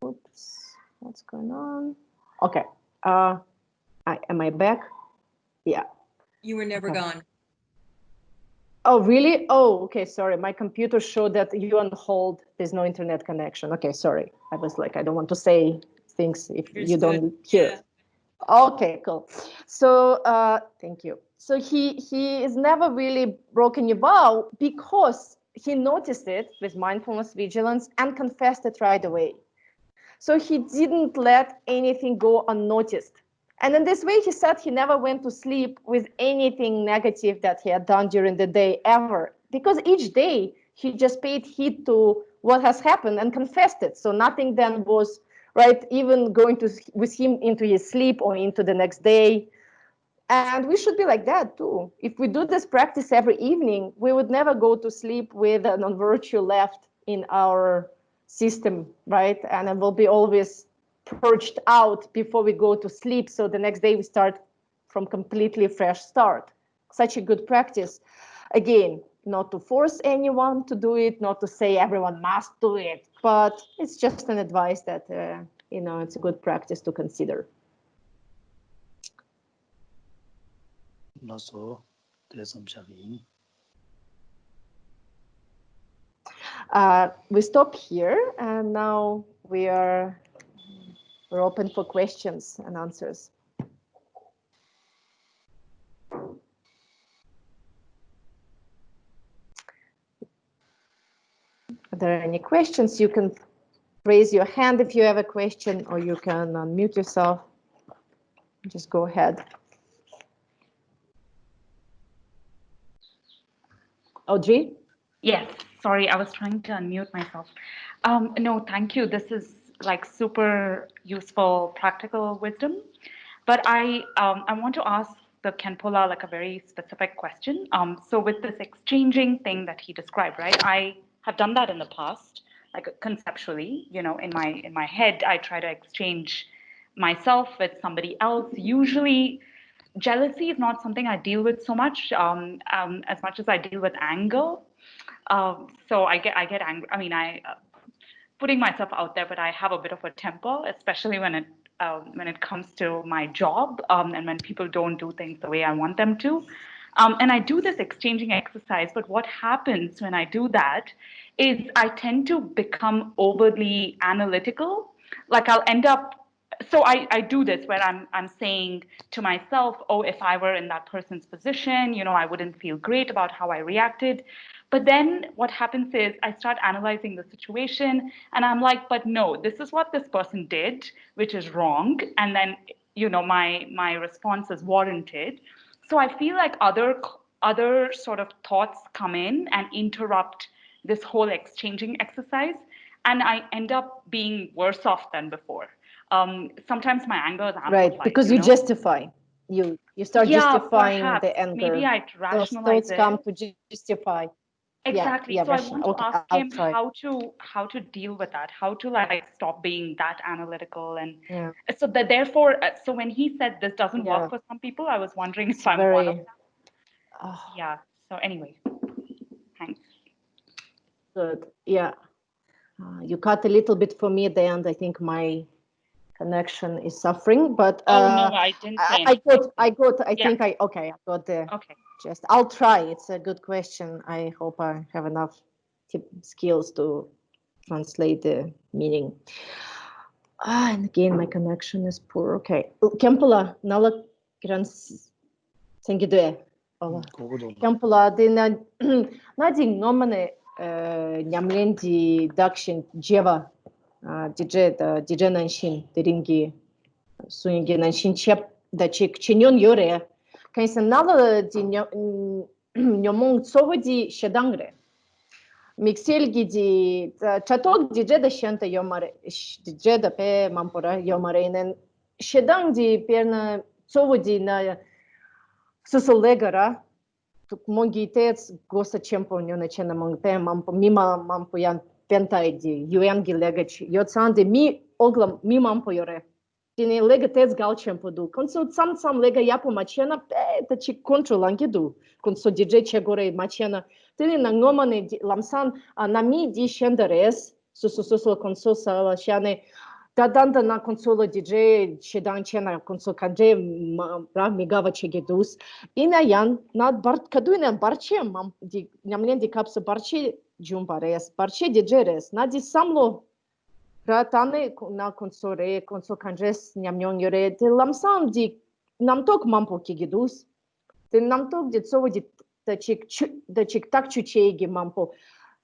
Speaker 2: Oops, what's going on? Okay. Am I back? Yeah.
Speaker 3: You were never gone.
Speaker 2: Oh, really? Oh, okay, sorry. My computer showed that you're on hold. There's no internet connection. Okay, sorry. I was like, I don't want to say things if you don't hear. Yeah. Okay, cool. So thank you. So he is never really broken your vow because he noticed it with mindfulness, vigilance, and confessed it right away. So he didn't let anything go unnoticed. And in this way, he said he never went to sleep with anything negative that he had done during the day ever, because each day he just paid heed to what has happened and confessed it. So nothing then was, even going with him into his sleep or into the next day. And we should be like that too. If we do this practice every evening, we would never go to sleep with a non-virtue left in our system, right? And it will be always purged out before we go to sleep. So the next day we start from completely fresh start. such a good practice. Again, not to force anyone to do it, not to say everyone must do it, but it's just an advice that, it's a good practice to consider. We stop here, and now we're open for questions and answers. Are there any questions? You can raise your hand if you have a question, or you can unmute yourself. Just go ahead. Audrey?
Speaker 3: Yes, sorry, I was trying to unmute myself. No, thank you. This is like super useful, practical wisdom. But I want to ask the Khenpo like a very specific question. So with this exchanging thing that he described, right? I have done that in the past, like conceptually, in my head, I try to exchange myself with somebody else. Usually, jealousy is not something I deal with so much, as much as I deal with anger. So I get angry. I mean, putting myself out there, but I have a bit of a temper, especially when it comes to my job, and when people don't do things the way I want them to. And I do this exchanging exercise, but what happens when I do that is I tend to become overly analytical. Like I'll end up, so I do this where I'm saying to myself, oh, if I were in that person's position, I wouldn't feel great about how I reacted. But then what happens is I start analyzing the situation and I'm like, but no, this is what this person did, which is wrong. And then, my response is warranted. So I feel like other sort of thoughts come in and interrupt this whole exchanging exercise. And I end up being worse off than before. Sometimes my anger is amplified.
Speaker 2: Right, because you justify. You start justifying
Speaker 3: perhaps.
Speaker 2: the anger.
Speaker 3: Maybe I'd rationalize
Speaker 2: those thoughts come to justify.
Speaker 3: Exactly.
Speaker 2: Yeah,
Speaker 3: so I want to ask him
Speaker 2: try.
Speaker 3: how to deal with that, how to like stop being that analytical, and
Speaker 2: yeah.
Speaker 3: so that therefore, so when he said this doesn't work for some people, I was wondering if I'm one of them. Yeah. So anyway, thanks.
Speaker 2: Good. Yeah. You cut a little bit for me at the end. I think my connection is suffering, but
Speaker 3: no, I didn't say anything.
Speaker 2: I got. I think I got the.
Speaker 3: Okay.
Speaker 2: I'll try. It's a good question. I hope I have enough skills to translate the meaning. And again, my connection is poor. Okay. Khenpo nala grans sengidue. Khenpo de na ding nomane nyamlendi dakshin jeva dije nanshin deringi suingi nanshin chep da chik chinyon yore. Kanisa nala di nyomong tsovodi shedangre. Mixelgi di chatok dije da shenta yomare dije da pe mampora yomare nen shedang di perna tsovodi na susulegara tuk mongi tets gosa chempo nyona chena mong pe mampo mima mampo yan pentai di yuangi legach yotsande mi oglam mi mampo yore tini lega tets gal chempo du konso sam lega yapo machena pe ta chi control angidu konso dije chegore machena tini nangomane lamsan nami di shendares susu konso sala shane Tadanta na consolo DJ shedan chena consol kanje ra migava chegedus ina yan na kaduina barche mam di nyamlen di kapsa barche jumbares barche dijeres na di samlo ratane na console consol kanjes nyamnyon yore de lamsam di namtok mampo kegedus de namtok di tsovo di chik tak chuchegi mampo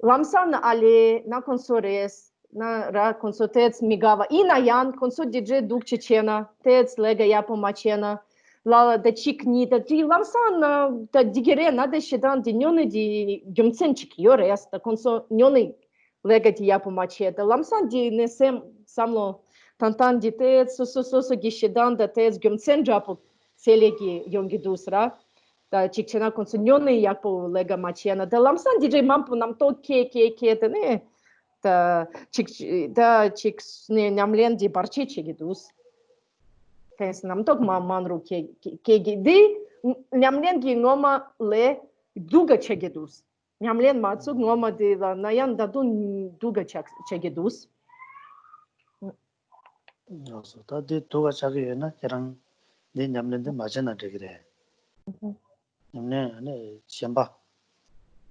Speaker 2: lamsan ale na consores na ra konso tec migava ina yan konso dije duk chechena tec lega yapo machena la da chikni da ti lamsan da digere na da shedan di nyone di gyumtsenchik yore asta konso nyone lega di yapo macheta lamsan di nesem samlo tantan di tec so gi shedan da tec gyumtsen japo selegi yongi dusra da chikchena konso nyone yapo lega machena da lamsan dije mampo nam to ke da ne da chik nyamlen di barchi chegidus. Kens nam tok manru kegi di nyamlen gi ngoma le duga chegedus. Nyamlen matsu ngoma de la nayan dadun duga chegedus.
Speaker 1: So that the toga chagi na kerang the nyamlen the majana degre. Ne chemba.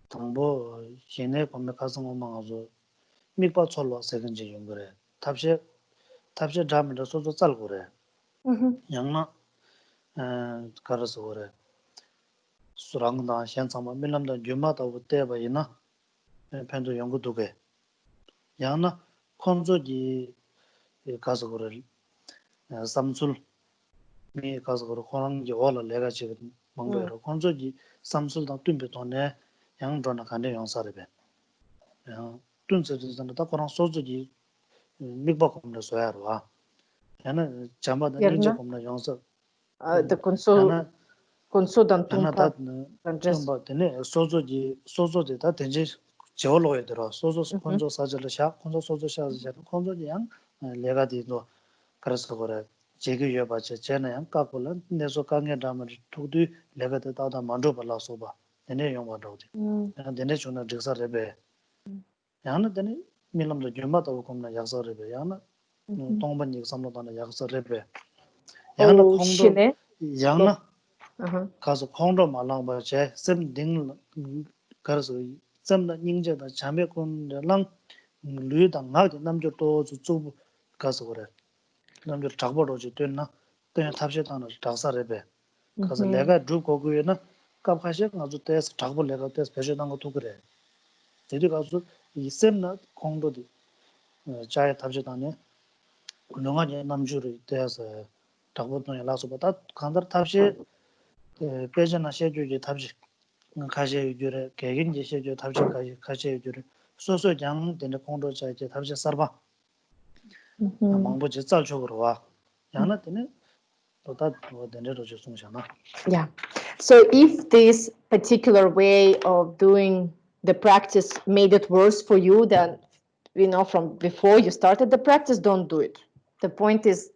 Speaker 1: Tangbo shene kome kasang mangazo mikpa cholo second ji yungre. Tapse dhamira sozo chal gore. Yangna karaso gore. Surangda shenchama milamda gyuma tabu teba ina pendo yungu duge. Yangna konzo ji kaso gore samsul mi kaso gore konang ji ola lega chiga mangayro. Konzo ji samsul dang tumpe tonne yang drona kande yang sarebe. Tunse zanda ta korang sozo ji mikpa komna soyarwa. Yana chamba da ninja komna yang sa.
Speaker 2: The konso dan tumpa.
Speaker 1: Chamba tene sozo de ta tenje jolo edro. Sozo konzo sajala sha, konzo sozo sha sha. Konzo ji yang lega di no karasa gore. Jegi yoba che chena yang kakola neso kange dhamma tukdu lega de tada mandro bala soba. Tene yongwa dhawdi. Tene chuna diksa rebe. Yana tene milamda gyumba tabu komna yaksa rebe. Yana tongba nik samlo tanda yaksa rebe. Yana kongdo yana kaso kongdo malangba che sem ding karaso sem da nyingja da chambe konde lang luyo da ngak namjo to zu tsubu kaso gore. Namjo chakbo doji tuyna tenya tabshe tanda daksa rebe. Kaso lega dhub koguyo na kap khashe nga zu tes chakbo lega tes peshe tanga tukure. Tedi kaso sem na kongdo di chaya tabshe tanda lunga nye namjuri tes chakbo tanga lakso ba ta kandar tabshe peje na sheju je tabshe kashe yujure kegin je sheju tabshe kashe yujure soso jang dende kongdo chaya je tabshe sarba mangbo je tsal chogoro wa yana dende ta dende roje sungsha.
Speaker 2: Yeah. So if this particular way of doing the practice made it worse for you, then, from before you started the practice, don't do it. The point is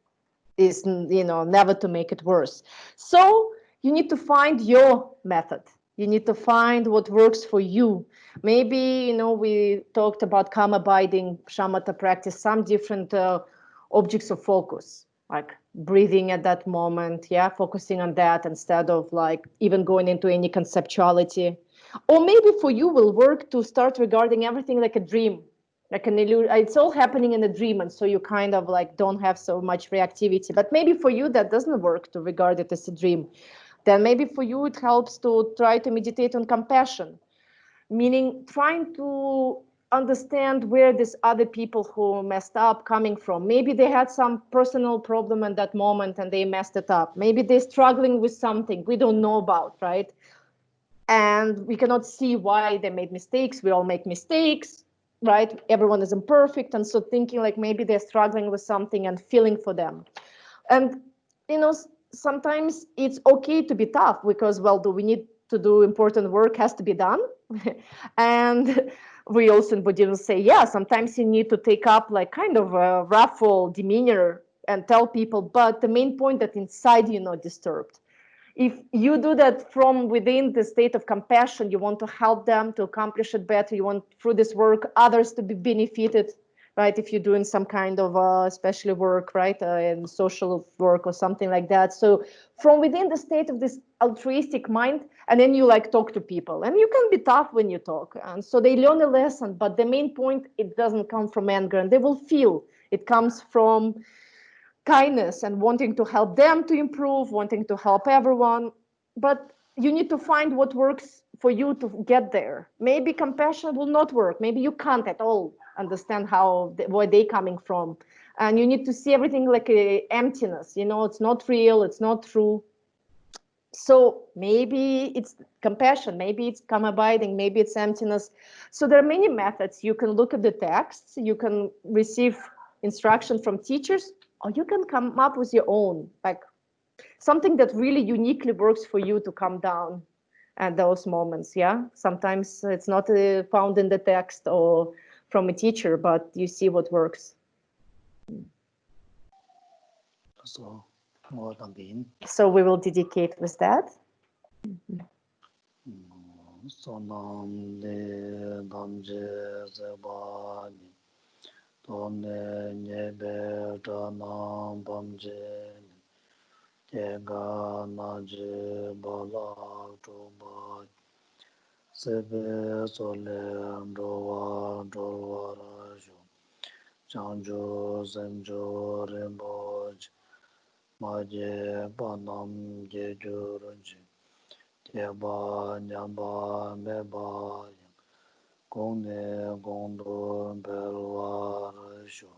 Speaker 2: never to make it worse. So you need to find your method. You need to find what works for you. Maybe, we talked about calm abiding, shamatha practice, some different objects of focus, like breathing at that moment, focusing on that instead of like even going into any conceptuality. Or maybe for you will work to start regarding everything like a dream, like an illusion. It's all happening in a dream, and so you kind of like don't have so much reactivity. But maybe for you that doesn't work to regard it as a dream. Then maybe for you it helps to try to meditate on compassion, meaning trying to understand where these other people who messed up coming from. Maybe they had some personal problem in that moment and they messed it up. Maybe they're struggling with something we don't know about, right? And we cannot see why they made mistakes. We all make mistakes, right? Everyone is imperfect. And so thinking like maybe they're struggling with something and feeling for them. And, sometimes it's okay to be tough because, well, do we need to do important work has to be done. And we also in Buddhism say, sometimes you need to take up like kind of a ruffle demeanor and tell people, but the main point that inside you're not disturbed. If you do that from within the state of compassion, you want to help them to accomplish it better, you want through this work others to be benefited, right? If you're doing some kind of especially work, right, in social work or something like that. So from within the state of this altruistic mind, and then you like talk to people, and you can be tough when you talk, and so they learn a lesson. But the main point, it doesn't come from anger, and they will feel it comes from kindness and wanting to help them to improve, wanting to help everyone. But you need to find what works for you to get there. Maybe compassion will not work. Maybe you can't at all understand where they're coming from. And you need to see everything like a emptiness. It's not real, it's not true. So maybe it's compassion, maybe it's calm abiding, maybe it's emptiness. So there are many methods. You can look at the texts, you can receive instruction from teachers, or you can come up with your own, like something that really uniquely works for you to come down at those moments. Sometimes it's not found in the text or from a teacher, but you see what works. So we will dedicate with that.
Speaker 1: Sonam de damje zebani tone nyebe tanam bamje tega naje balak toba sebe sole ndowa ndowarajo chanjo senjo remboj maje panam gejurunji Teba nyamba meba gongne gongdo belwa rasho